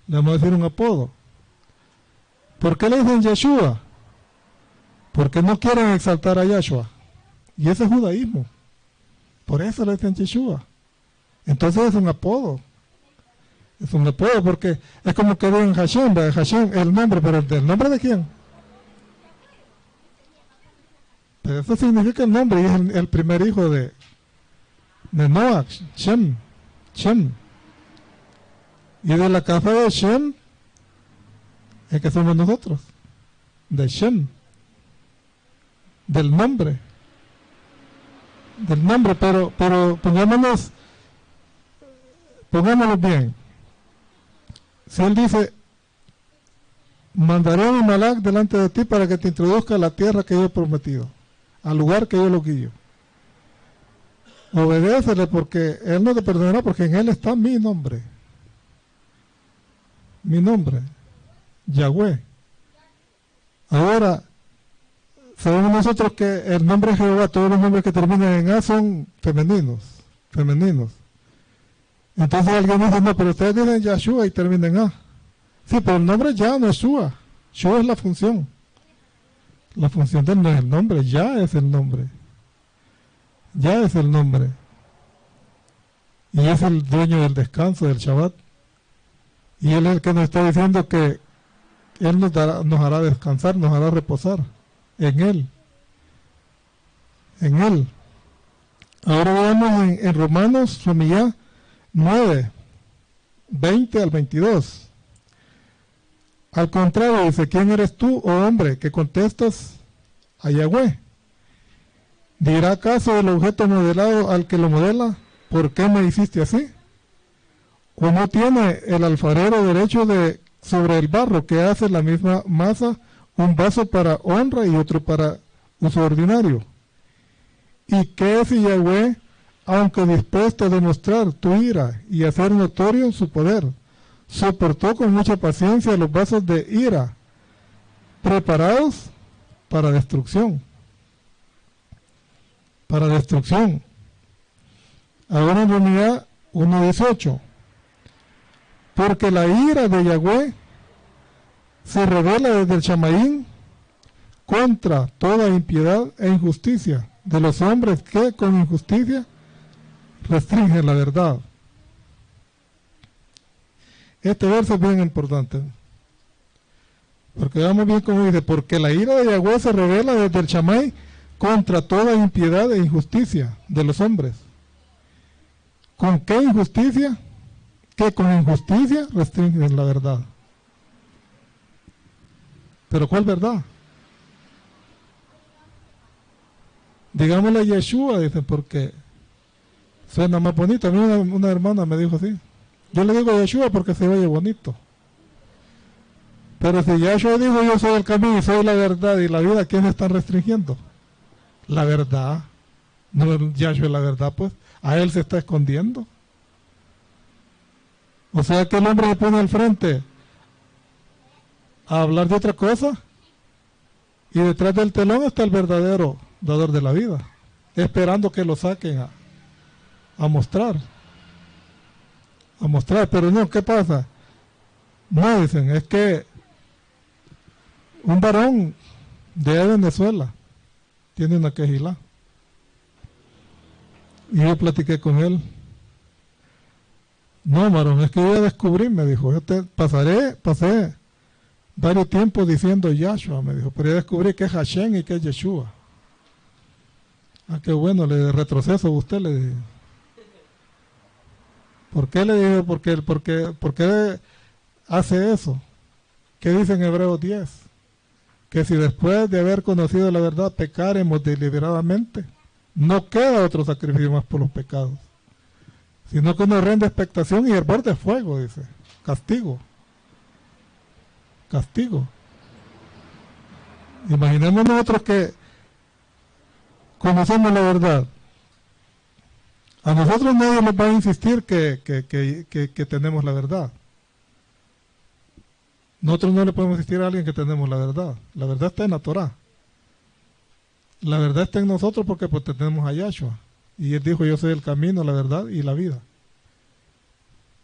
Le vamos a decir un apodo. ¿Por qué le dicen Yeshua? Porque no quieren exaltar a Yahshua. Y ese es judaísmo. Por eso le dicen Yeshua. Entonces es un apodo. Es un apodo porque es como que digan Hashem, Hashem el nombre, pero ¿el nombre de quién? Pero eso significa el nombre y es el primer hijo de Noah, Shem. Y de la casa de Shem es que somos nosotros. De Shem. Del nombre, pero pongámonos bien. Si Él dice, mandaré a mi malak delante de ti para que te introduzca a la tierra que yo he prometido, al lugar que yo lo guío. Obedécele porque Él no te perdonará, porque en Él está mi nombre. Mi nombre, Yahweh. Ahora, sabemos nosotros que el nombre de Jehová, todos los nombres que terminan en A son femeninos. Entonces alguien dice, no, pero ustedes dicen Yahshua y terminan en A. Sí, pero el nombre ya no es Shua. Shua es la función. La función de él no es el nombre, ya es el nombre. Ya es el nombre. Y es el dueño del descanso, del Shabbat. Y Él es el que nos está diciendo que Él nos hará descansar, nos hará reposar. En Él. Ahora veamos en Romanos, Somillá 9, 20 al 22. Al contrario, dice, ¿quién eres tú, oh hombre, que contestas a Yahweh. ¿Dirá acaso el objeto modelado al que lo modela, ¿por qué me hiciste así? ¿O no tiene el alfarero derecho sobre el barro que hace la misma masa, un vaso para honra y otro para uso ordinario? ¿Y qué si Yahweh, aunque dispuesto a demostrar tu ira y hacer notorio su poder, soportó con mucha paciencia los vasos de ira, preparados para destrucción? Para destrucción. Ahora en realidad 1:18. Porque la ira de Yahweh se revela desde el Shamaín contra toda impiedad e injusticia de los hombres que con injusticia restringen la verdad. Este verso es bien importante, porque veamos bien cómo dice: porque la ira de Yahweh se revela desde el Shammai contra toda impiedad e injusticia de los hombres. ¿Con qué injusticia? Que con injusticia restringen la verdad. ¿Pero cuál verdad? Digámosle Yeshua, dicen, porque suena más bonito. A mí una hermana me dijo así. Yo le digo Yeshua porque se oye bonito. Pero si Yeshua dijo yo soy el camino y soy la verdad y la vida, ¿quién se está restringiendo? La verdad. No, Yeshua es la verdad, pues. A él se está escondiendo. O sea que el hombre se pone al frente a hablar de otra cosa y detrás del telón está el verdadero dador de la vida, esperando que lo saquen a mostrar. Pero no, ¿qué pasa? No, dicen, es que un varón de Venezuela tiene una quejilá. Y yo platiqué con él. No, varón, es que yo ya descubrí, me dijo, pasé varios tiempos diciendo Yahshua, me dijo, pero ya descubrí que es Hashem y que es Yeshua. Ah, qué bueno, le retroceso a usted, le dije. ¿Por qué le dije? ¿Por qué hace eso? ¿Qué dice en Hebreos 10? Que si después de haber conocido la verdad pecaremos deliberadamente, no queda otro sacrificio más por los pecados, sino que nos rende expectación y hervor de fuego, dice. Castigo. Imaginemos nosotros que conocemos la verdad. A nosotros nadie nos va a insistir que tenemos la verdad. Nosotros no le podemos insistir a alguien que tenemos la verdad. La verdad está en la Torah. La verdad está en nosotros porque pues tenemos a Yahshua. Y él dijo, yo soy el camino, la verdad y la vida.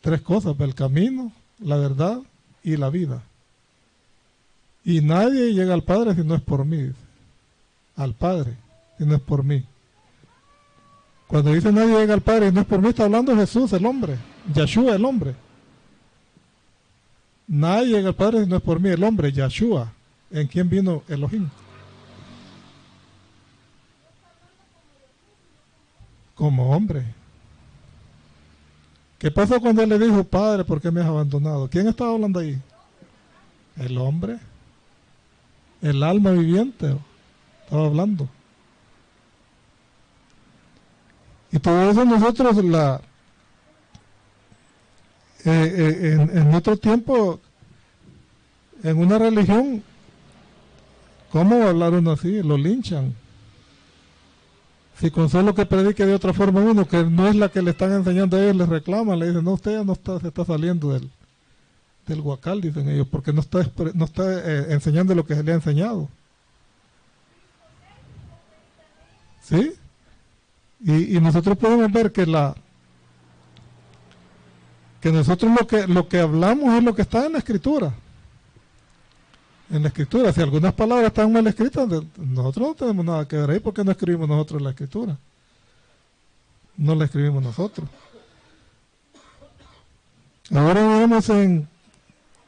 3 cosas: el camino, la verdad y la vida. Y nadie llega al Padre si no es por mí, dice. Al Padre, si no es por mí. Cuando dice nadie llega al Padre y no es por mí, está hablando Jesús, el hombre. Yahshua, el hombre. Nadie llega al Padre si no es por mí, el hombre, Yahshua, en quien vino Elohim. Como hombre. ¿Qué pasó cuando él le dijo, Padre, ¿por qué me has abandonado? ¿Quién estaba hablando ahí? El hombre. El alma viviente estaba hablando. Y todo eso nosotros en otro tiempo, en una religión, ¿cómo hablar uno así? Lo linchan. Si con solo que predique de otra forma uno, que no es la que le están enseñando a ellos, les reclaman, le dicen, no, usted ya no está, se está saliendo del huacal, dicen ellos, porque no está enseñando lo que se le ha enseñado. ¿Sí? Y nosotros podemos ver que nosotros lo que hablamos es lo que está en la Escritura. En la Escritura, si algunas palabras están mal escritas, nosotros no tenemos nada que ver ahí, porque no escribimos nosotros la Escritura. No la escribimos nosotros. Ahora vemos en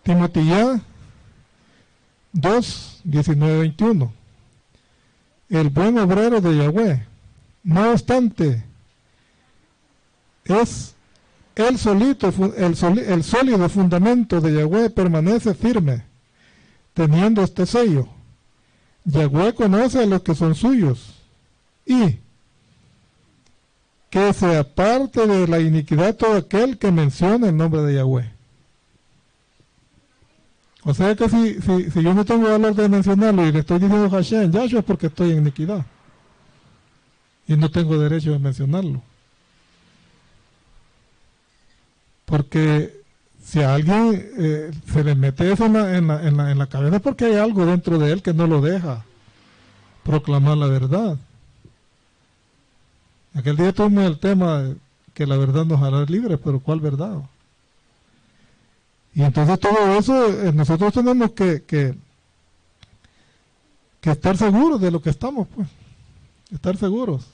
Timoteo 2, 19, 21. El buen obrero de Yahweh, no obstante, es el sólido fundamento de Yahweh permanece firme, teniendo este sello. Yahweh conoce a los que son suyos, y que se aparte de la iniquidad todo aquel que menciona el nombre de Yahweh. O sea que si yo no tengo valor de mencionarlo y le estoy diciendo Hashem, Yahshua, es porque estoy en iniquidad. Y no tengo derecho de mencionarlo. Porque si a alguien se le mete eso en la cabeza, es porque hay algo dentro de él que no lo deja proclamar la verdad. Aquel día tuvimos el tema de que la verdad nos hará libres, pero ¿cuál verdad? Y entonces todo eso, nosotros tenemos que estar seguros de lo que estamos, pues. Estar seguros.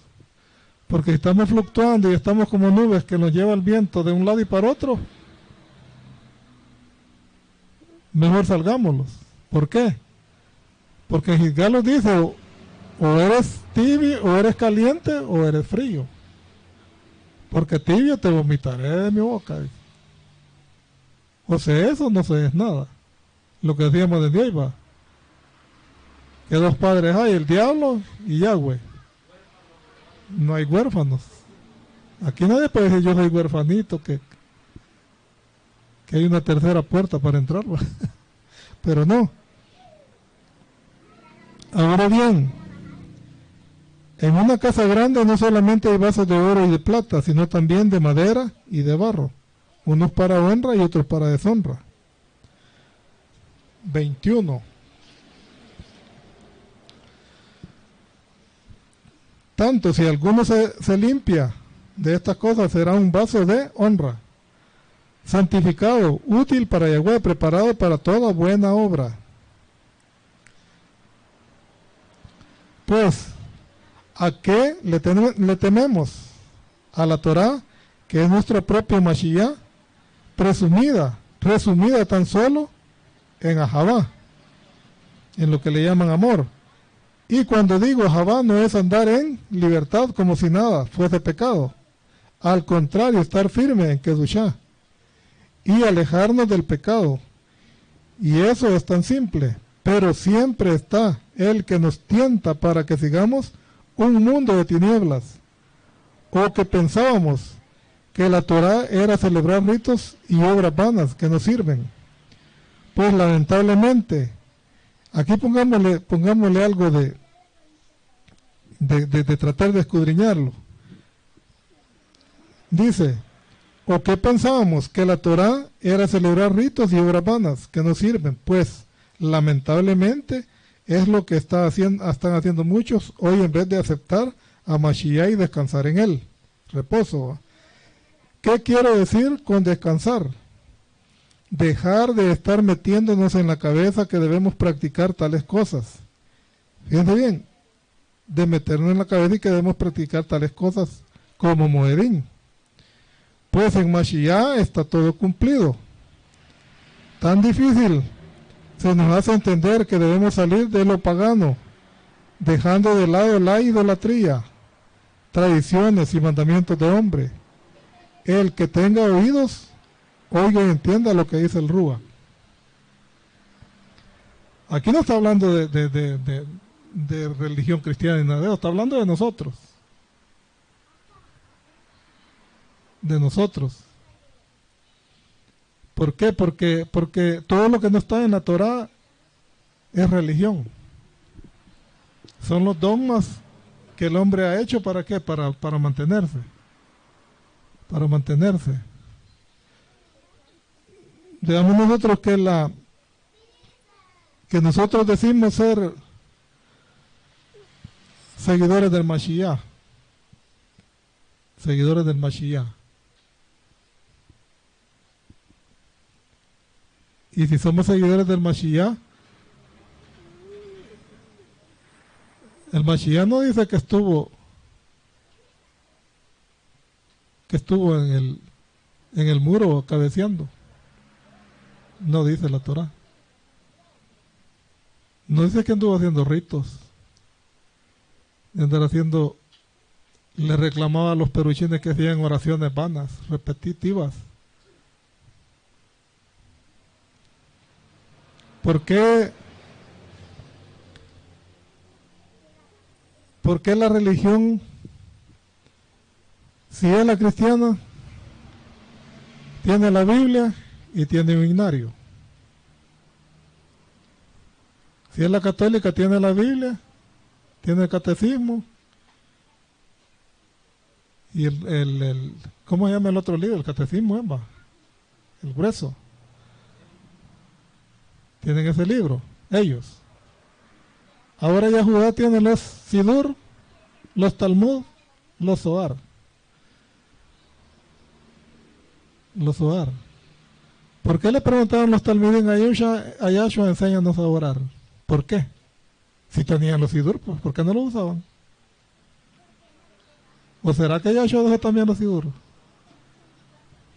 Porque si estamos fluctuando y estamos como nubes que nos lleva el viento de un lado y para otro, mejor salgámoslos. ¿Por qué? Porque Gilgal dice, o eres tibio, o eres caliente, o eres frío. Porque tibio te vomitaré de mi boca. O sea, eso no se es nada. Lo que decíamos de Dios va. Que dos padres hay, el diablo y Yahweh. No hay huérfanos. Aquí nadie puede decir yo soy huérfanito, que hay una tercera puerta para entrar. Pero no. Ahora bien, en una casa grande no solamente hay vasos de oro y de plata, sino también de madera y de barro. Unos para honra y otros para deshonra. 21. Tanto si alguno se limpia de estas cosas, será un vaso de honra, santificado, útil para Yahweh, preparado para toda buena obra. Pues, ¿a qué le tememos? A la Torá, que es nuestra propia Mashiach, resumida tan solo en Ahabá, en lo que le llaman amor. Y cuando digo Ahabá, no es andar en libertad como si nada fuese pecado. Al contrario, estar firme en Kedushá y alejarnos del pecado. Y eso es tan simple, pero siempre está el que nos tienta para que sigamos un mundo de tinieblas, o que pensábamos que la Torá era celebrar ritos y obras vanas que no sirven. Pues lamentablemente, aquí pongámosle algo de tratar de escudriñarlo. Dice, ¿o qué pensábamos? Que la Torá era celebrar ritos y obras vanas que no sirven. Pues lamentablemente es lo que están haciendo muchos hoy, en vez de aceptar a Mashiach y descansar en él. Reposo. ¿Qué quiero decir con descansar? Dejar de estar metiéndonos en la cabeza que debemos practicar tales cosas. Fíjense bien, de meternos en la cabeza y que debemos practicar tales cosas como Moedín. Pues en Mashiach está todo cumplido. Tan difícil se nos hace entender que debemos salir de lo pagano, dejando de lado la idolatría, tradiciones y mandamientos de hombre. El que tenga oídos, oiga y entienda lo que dice el Rúa. Aquí no está hablando de religión cristiana ni nada de eso, está hablando de nosotros. De nosotros. ¿Por qué? Porque todo lo que no está en la Torá es religión. Son los dogmas que el hombre ha hecho, ¿para qué? Para mantenerse. Para mantenerse. Digamos nosotros que nosotros decimos ser seguidores del Mashiach. Seguidores del Mashiach. Y si somos seguidores del Mashiach, el Mashiach no dice que estuvo en el muro cabeceando. No dice la Torá. No dice que anduvo haciendo ritos. Le reclamaba a los peruchines que hacían oraciones vanas, repetitivas. ¿Por qué ¿por qué la religión, si es la cristiana, tiene la Biblia y tiene un himnario? Si es la católica, tiene la Biblia, tiene el catecismo y ¿cómo se llama el otro libro? El catecismo, ¿eh? El grueso. Tienen ese libro, ellos. Ahora ya Judá tiene los Sidur, los Talmud, los Zohar. Los Zohar. ¿Por qué le preguntaron los Talmidim a Yahshua, enséñanos a orar? ¿Por qué? Si tenían los Sidur, pues, ¿por qué no lo usaban? ¿O será que Yahshua dejó también los Sidur?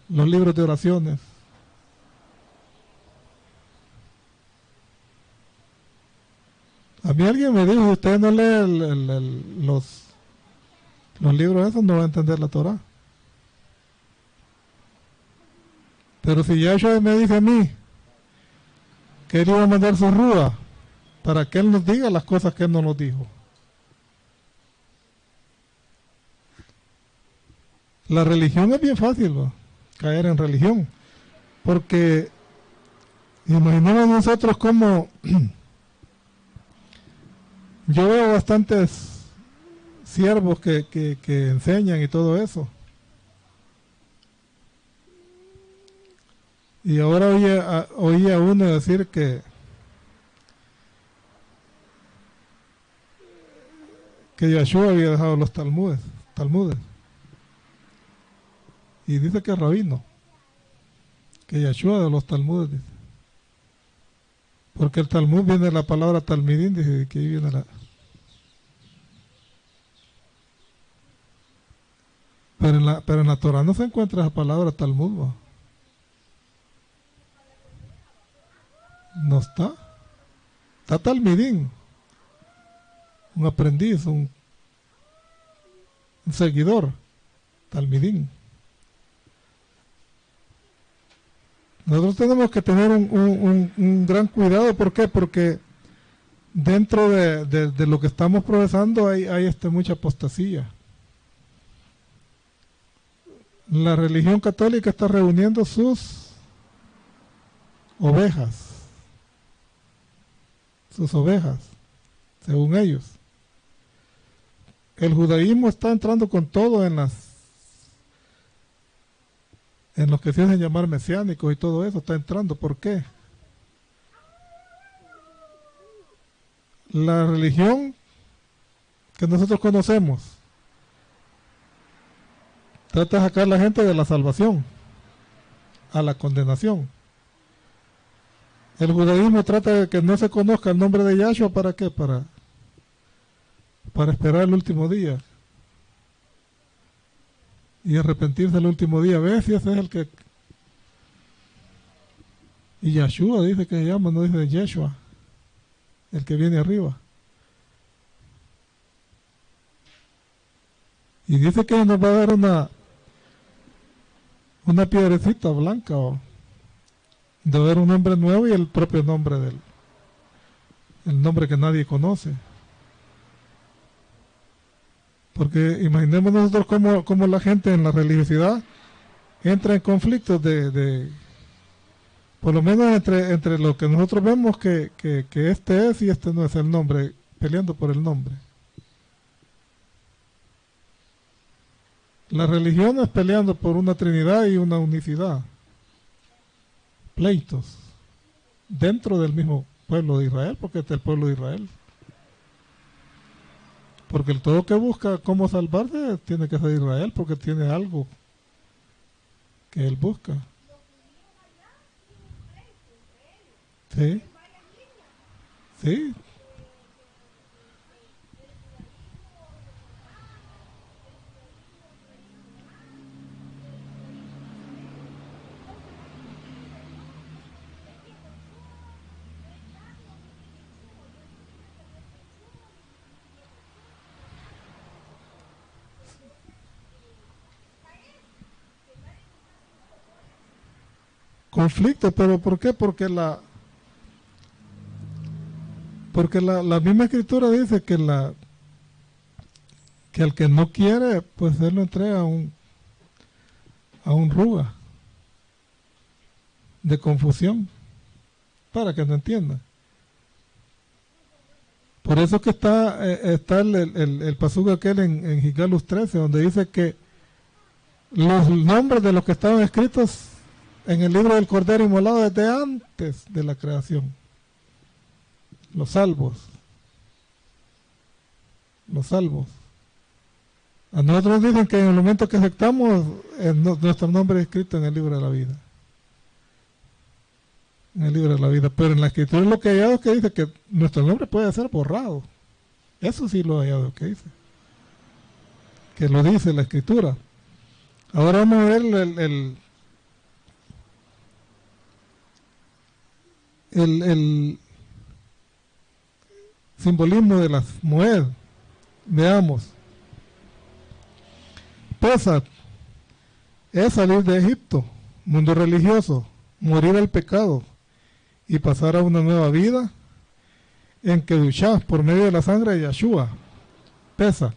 Los libros de oraciones. A mí alguien me dijo, si usted no lee los libros esos, no va a entender la Torah. Pero si Yahshua me dice a mí que él iba a mandar su rúa para que él nos diga las cosas que él no nos dijo. La religión es bien fácil, ¿no? Caer en religión, porque imaginemos nosotros como yo veo bastantes siervos que enseñan y todo eso. Y ahora oía uno decir que Yahshua había dejado los talmudes. Y dice que es rabino, que Yahshua de los talmudes, dice. Porque el Talmud viene de la palabra talmidín, dice que ahí viene la... Pero en la Torah no se encuentra esa palabra Talmud, ¿no? No está. Está talmidín, un aprendiz, un seguidor, talmidín. Nosotros tenemos que tener un gran cuidado. ¿Por qué? Porque dentro de lo que estamos profesando hay mucha apostasía. La religión católica está reuniendo sus ovejas, según ellos. El judaísmo está entrando con todo en los que se hacen llamar mesiánicos y todo eso, está entrando. ¿Por qué? La religión que nosotros conocemos trata de sacar a la gente de la salvación a la condenación. El judaísmo trata de que no se conozca el nombre de Yahshua. ¿Para qué? Para esperar el último día y arrepentirse el último día. ¿Ves? Si ese es el que... Y Yahshua dice que se llama, no dice Yeshua, el que viene arriba. Y dice que nos va a dar una piedrecita blanca, o de ver un nombre nuevo y el propio nombre el nombre que nadie conoce. Porque imaginemos nosotros cómo la gente en la religiosidad entra en conflictos por lo menos entre lo que nosotros vemos que este es y este no es el nombre, peleando por el nombre. Las religiones peleando por una trinidad y una unicidad. Pleitos dentro del mismo pueblo de Israel, porque este es el pueblo de Israel. Porque el todo que busca cómo salvarse tiene que ser Israel, porque tiene algo que él busca. Sí. Sí. Conflicto, pero ¿por qué? Porque la misma escritura dice que que al que no quiere, pues él lo entrega a un ruga de confusión, para que no entiendan. Por eso que está el pasuk aquel en Gigalus 13, donde dice que los nombres de los que estaban escritos en el libro del Cordero Inmolado desde antes de la creación. Los salvos. Los salvos. A nosotros dicen que en el momento que aceptamos, nuestro nombre es escrito en el libro de la vida. En el libro de la vida. Pero en la escritura lo que hay hallado es que dice que nuestro nombre puede ser borrado. Eso sí lo he hallado que dice. Que lo dice la escritura. Ahora vamos a ver el simbolismo de las Moed. Veamos. Pesach es salir de Egipto, mundo religioso, morir al pecado y pasar a una nueva vida en Kedushá por medio de la sangre de Yahshua. Pesach.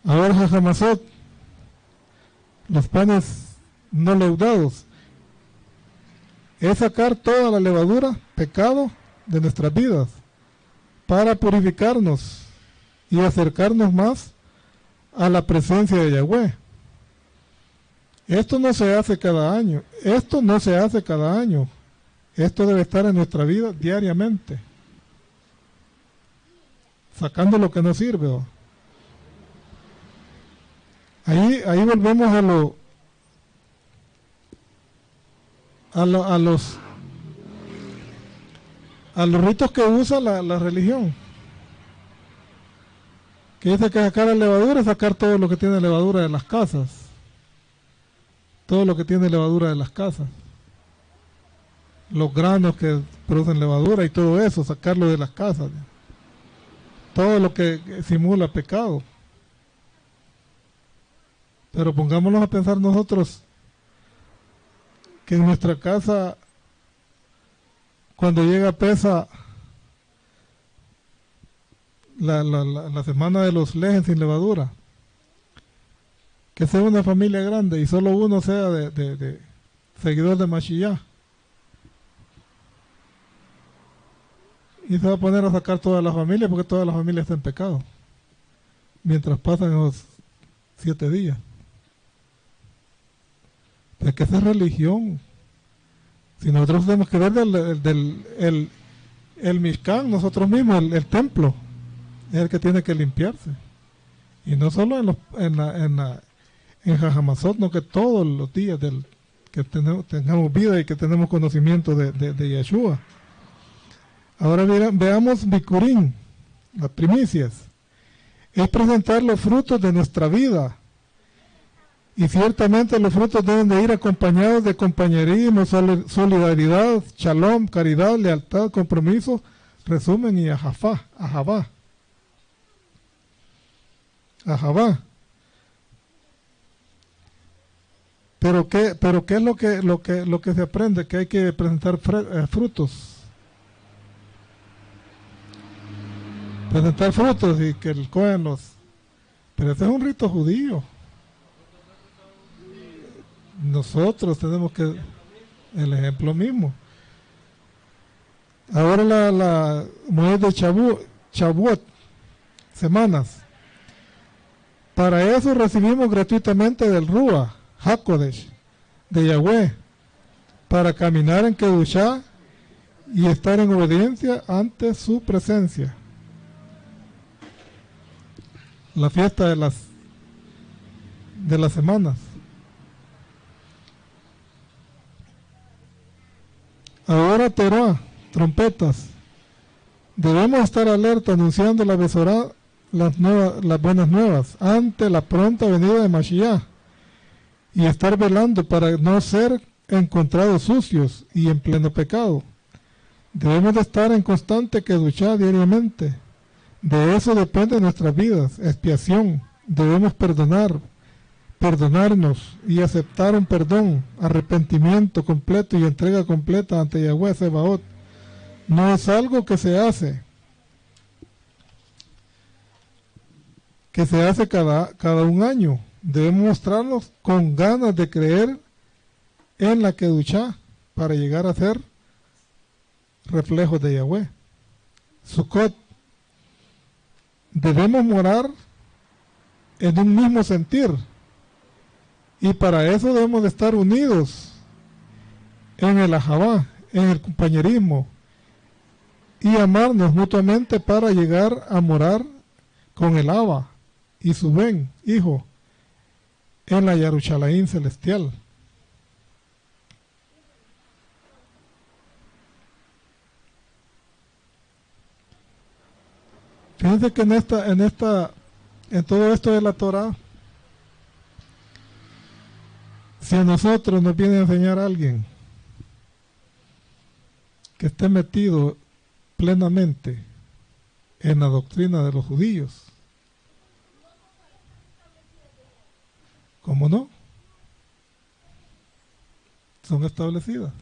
Ahora Hajamazot, los panes no leudados, es sacar toda la levadura, pecado, de nuestras vidas, para purificarnos y acercarnos más a la presencia de Yahweh. Esto no se hace cada año, esto debe estar en nuestra vida diariamente, sacando lo que no sirve, ¿o? Ahí volvemos a los ritos que usa la religión, que dice que sacar la levadura es sacar todo lo que tiene levadura de las casas, todo lo que tiene levadura de las casas, los granos que producen levadura y todo eso, sacarlo de las casas, todo lo que simula pecado. Pero pongámonos a pensar nosotros que en nuestra casa, cuando llega Pesach, la semana de los lejes sin levadura, que sea una familia grande y solo uno sea de seguidor de Mashiach, y se va a poner a sacar toda la familia porque toda la familia está en pecado mientras pasan esos 7 días. Es que esa es religión. Si nosotros tenemos que ver el Mishkan, nosotros mismos, el templo, es el que tiene que limpiarse. Y no solo en Hajamazot, no que todos los días que tengamos vida y que tenemos conocimiento de Yeshua. Ahora veamos Bikurim, las primicias. Es presentar los frutos de nuestra vida. Y ciertamente los frutos deben de ir acompañados de compañerismo, solidaridad, shalom, caridad, lealtad, compromiso, resumen y ahavá. Pero qué es lo que se aprende, que hay que presentar frutos. Presentar frutos y que el Cohen pero ese es un rito judío. Nosotros tenemos que el ejemplo mismo. Ahora la Moed de Shavuot, semanas. Para eso recibimos gratuitamente del Ruach HaKodesh de Yahweh, para caminar en Kedushá y estar en obediencia ante su presencia. La fiesta de las semanas. Ahora Terá, trompetas. Debemos estar alerta anunciando la Besorá, las buenas nuevas, ante la pronta venida de Mashiach, y estar velando para no ser encontrados sucios y en pleno pecado. Debemos de estar en constante kedushá diariamente. De eso depende nuestras vidas, expiación. Debemos perdonarnos y aceptar un perdón, arrepentimiento completo y entrega completa ante Yahweh Sebaot. No es algo que se hace. que se hace cada un año. Debemos mostrarnos con ganas de creer en la Kedushá para llegar a ser reflejos de Yahweh. Sukkot, debemos morar en un mismo sentir, y para eso debemos de estar unidos en el ahabá, en el compañerismo, y amarnos mutuamente para llegar a morar con el Abba y su Ben, hijo, en la Yarushalaim celestial. Fíjense que en todo esto de la Torah, si a nosotros nos viene a enseñar a alguien que esté metido plenamente en la doctrina de los judíos, ¿cómo no? Son establecidas.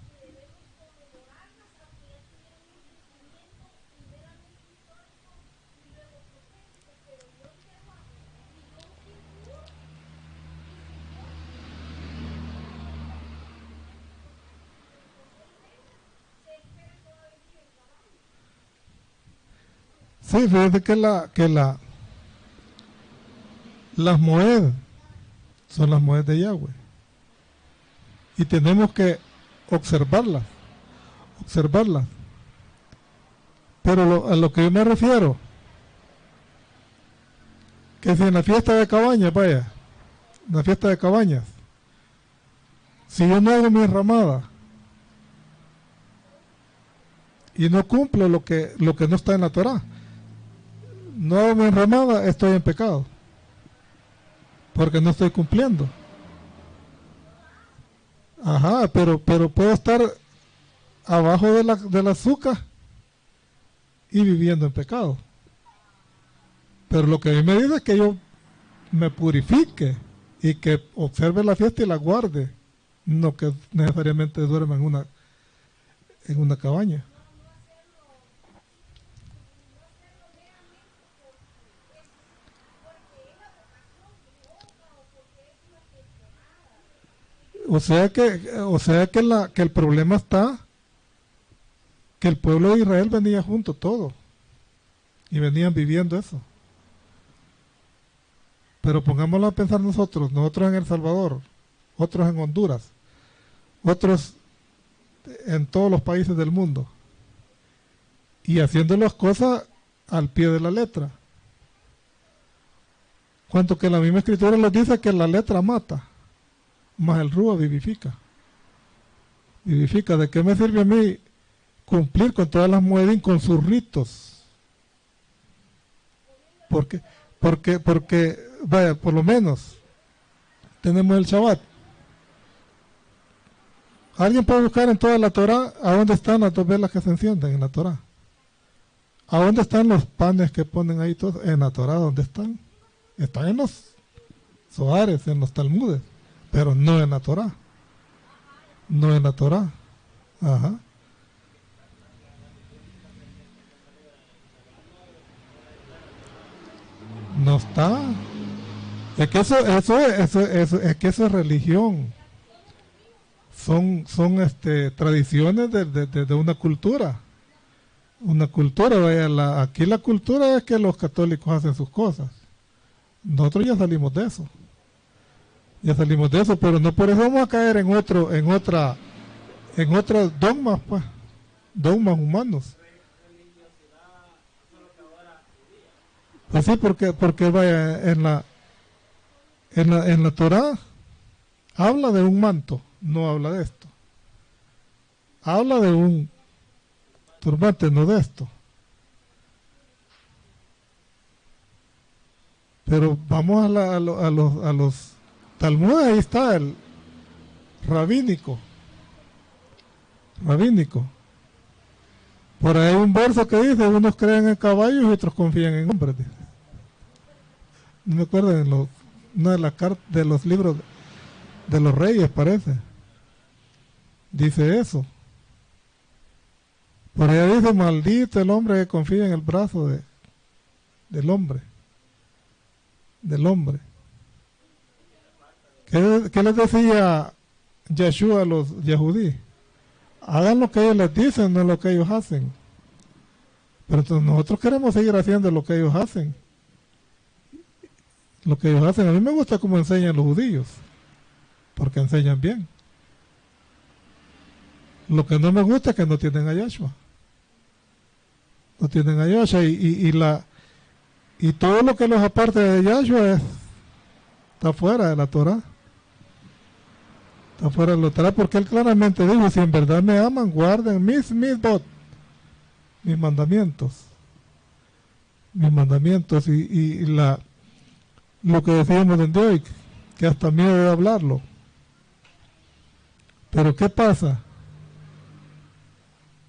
Sí, fíjate que las moed son las moed de Yahweh, y tenemos que observarlas. Pero a lo que yo me refiero, que si en la fiesta de cabañas, vaya, en la fiesta de cabañas, si yo no hago mi enramada y no cumplo lo que no está en la Torah, no hago mi enramada, estoy en pecado, porque no estoy cumpliendo. Ajá, pero puedo estar abajo del azúcar y viviendo en pecado. Pero lo que a mí me dice es que yo me purifique y que observe la fiesta y la guarde, no que necesariamente duerma en una cabaña. O sea que el problema está que el pueblo de Israel venía junto todo y venían viviendo eso. Pero pongámoslo a pensar nosotros en El Salvador, otros en Honduras, otros en todos los países del mundo, y haciendo las cosas al pie de la letra. Cuanto que la misma escritura les dice que la letra mata, más el Rúa vivifica. ¿De qué me sirve a mí cumplir con todas las muedín, con sus ritos? Porque, vaya, por lo menos tenemos el Shabbat. Alguien puede buscar en toda la Torah a dónde están las dos velas que se encienden en la Torah. ¿A dónde están los panes que ponen ahí todos? En la Torah, ¿dónde están? Están en los Zohares, en los Talmudes, pero no en la Torah. No en la Torah. Ajá. No está. Es que eso es religión. Son tradiciones de una cultura. Una cultura, vaya, aquí la cultura es que los católicos hacen sus cosas. Nosotros ya salimos de eso. Pero no por eso vamos a caer en otros dogmas, pues, dogmas humanos. Pues sí, porque vaya, en la Torah habla de un manto, no habla de esto. Habla de un turbante, no de esto. Pero vamos a los Talmud, ahí está el rabínico. Por ahí hay un verso que dice: unos creen en caballos y otros confían en hombres. No me acuerdo en una de las cartas de los libros de los reyes, parece. Dice eso. Por ahí dice: maldito el hombre que confía en el brazo del hombre. del hombre. ¿Qué les decía Yeshua a los yehudí? Hagan lo que ellos les dicen, no lo que ellos hacen. Pero entonces nosotros queremos seguir haciendo lo que ellos hacen. Lo que ellos hacen. A mí me gusta cómo enseñan los judíos, porque enseñan bien. Lo que no me gusta es que no tienen a Yahshua. No tienen a Yahshua y todo lo que los aparte de Yahshua está fuera de la Torah. Está fuera de la Torah, porque él claramente dijo: si en verdad me aman, guarden mis mandamientos. Mis mandamientos y lo que decíamos en hoy, que hasta miedo de hablarlo. Pero ¿qué pasa?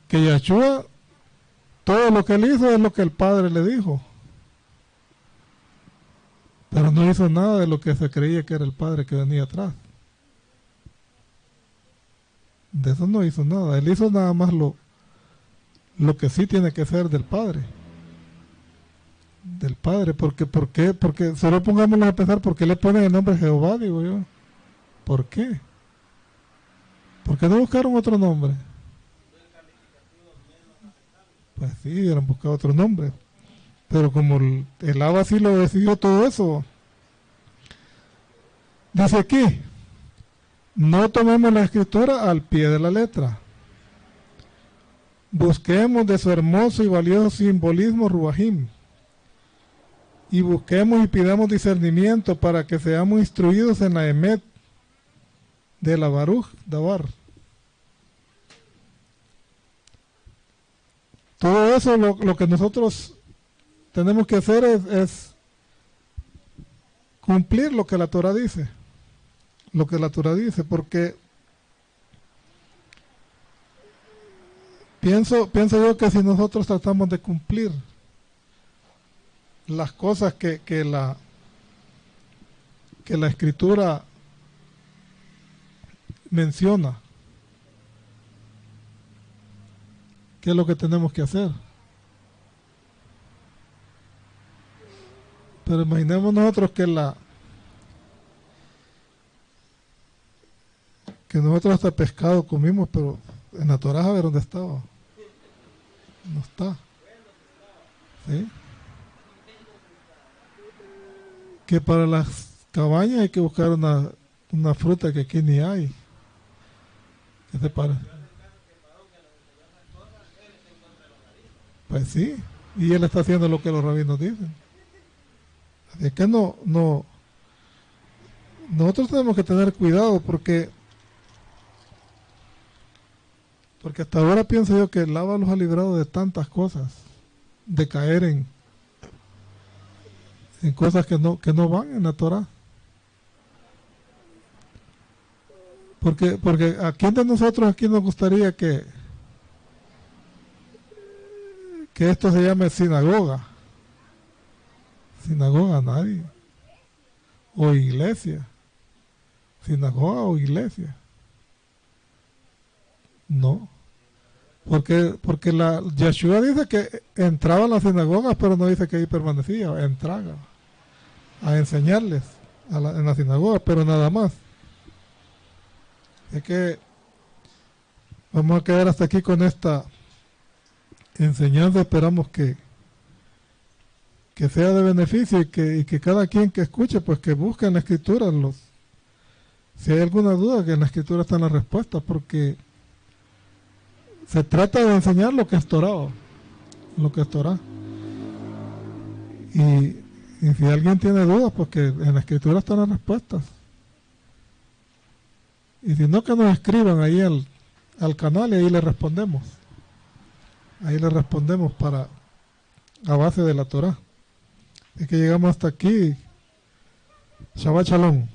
Que Yahshua, todo lo que él hizo es lo que el Padre le dijo. Pero no hizo nada de lo que se creía que era el Padre que venía atrás. De eso no hizo nada. Él hizo nada más lo que sí tiene que ser del Padre. Del Padre. ¿Por qué? Porque solo pongámoslo a pensar, ¿por qué le ponen el nombre Jehová? Digo yo. ¿Por qué? ¿Por qué no buscaron otro nombre? Pues sí, hubieran buscado otro nombre. Pero como el Abba sí lo decidió todo eso. Dice aquí: no tomemos la escritura al pie de la letra. Busquemos de su hermoso y valioso simbolismo Ruahim. Y busquemos y pidamos discernimiento para que seamos instruidos en la Emet de la Baruch Dabar. Todo eso lo que nosotros tenemos que hacer es cumplir lo que la Torah dice. Lo que la Torah dice, porque pienso yo que si nosotros tratamos de cumplir las cosas que la Escritura menciona, ¿qué es lo que tenemos que hacer? Pero imaginemos nosotros que nosotros hasta pescado comimos, pero en la Torah, a ver dónde estaba. No está. ¿Sí? Que para las cabañas hay que buscar una fruta que aquí ni hay. ¿Qué te parece? Pues sí, y él está haciendo lo que los rabinos dicen. Así es que nosotros tenemos que tener cuidado, porque hasta ahora pienso yo que el Abba los ha librado de tantas cosas, de caer en cosas que no van en la Torah. Porque a quién de nosotros aquí nos gustaría que esto se llame sinagoga. Sinagoga, nadie. O iglesia. Sinagoga o iglesia. No. Porque Yeshua dice que entraba en las sinagogas, pero no dice que ahí permanecía. Entraba a enseñarles en la sinagoga, pero nada más. Es que vamos a quedar hasta aquí con esta enseñanza. Esperamos que sea de beneficio y que cada quien que escuche, pues que busque en la Escritura si hay alguna duda, que en la Escritura están las respuestas, porque se trata de enseñar lo que es Torah, lo que es Torah. Y si alguien tiene dudas, pues que en la Escritura están las respuestas. Y si no, que nos escriban ahí al canal y ahí le respondemos. Ahí le respondemos a base de la Torah. Es que llegamos hasta aquí. Shabbat Shalom.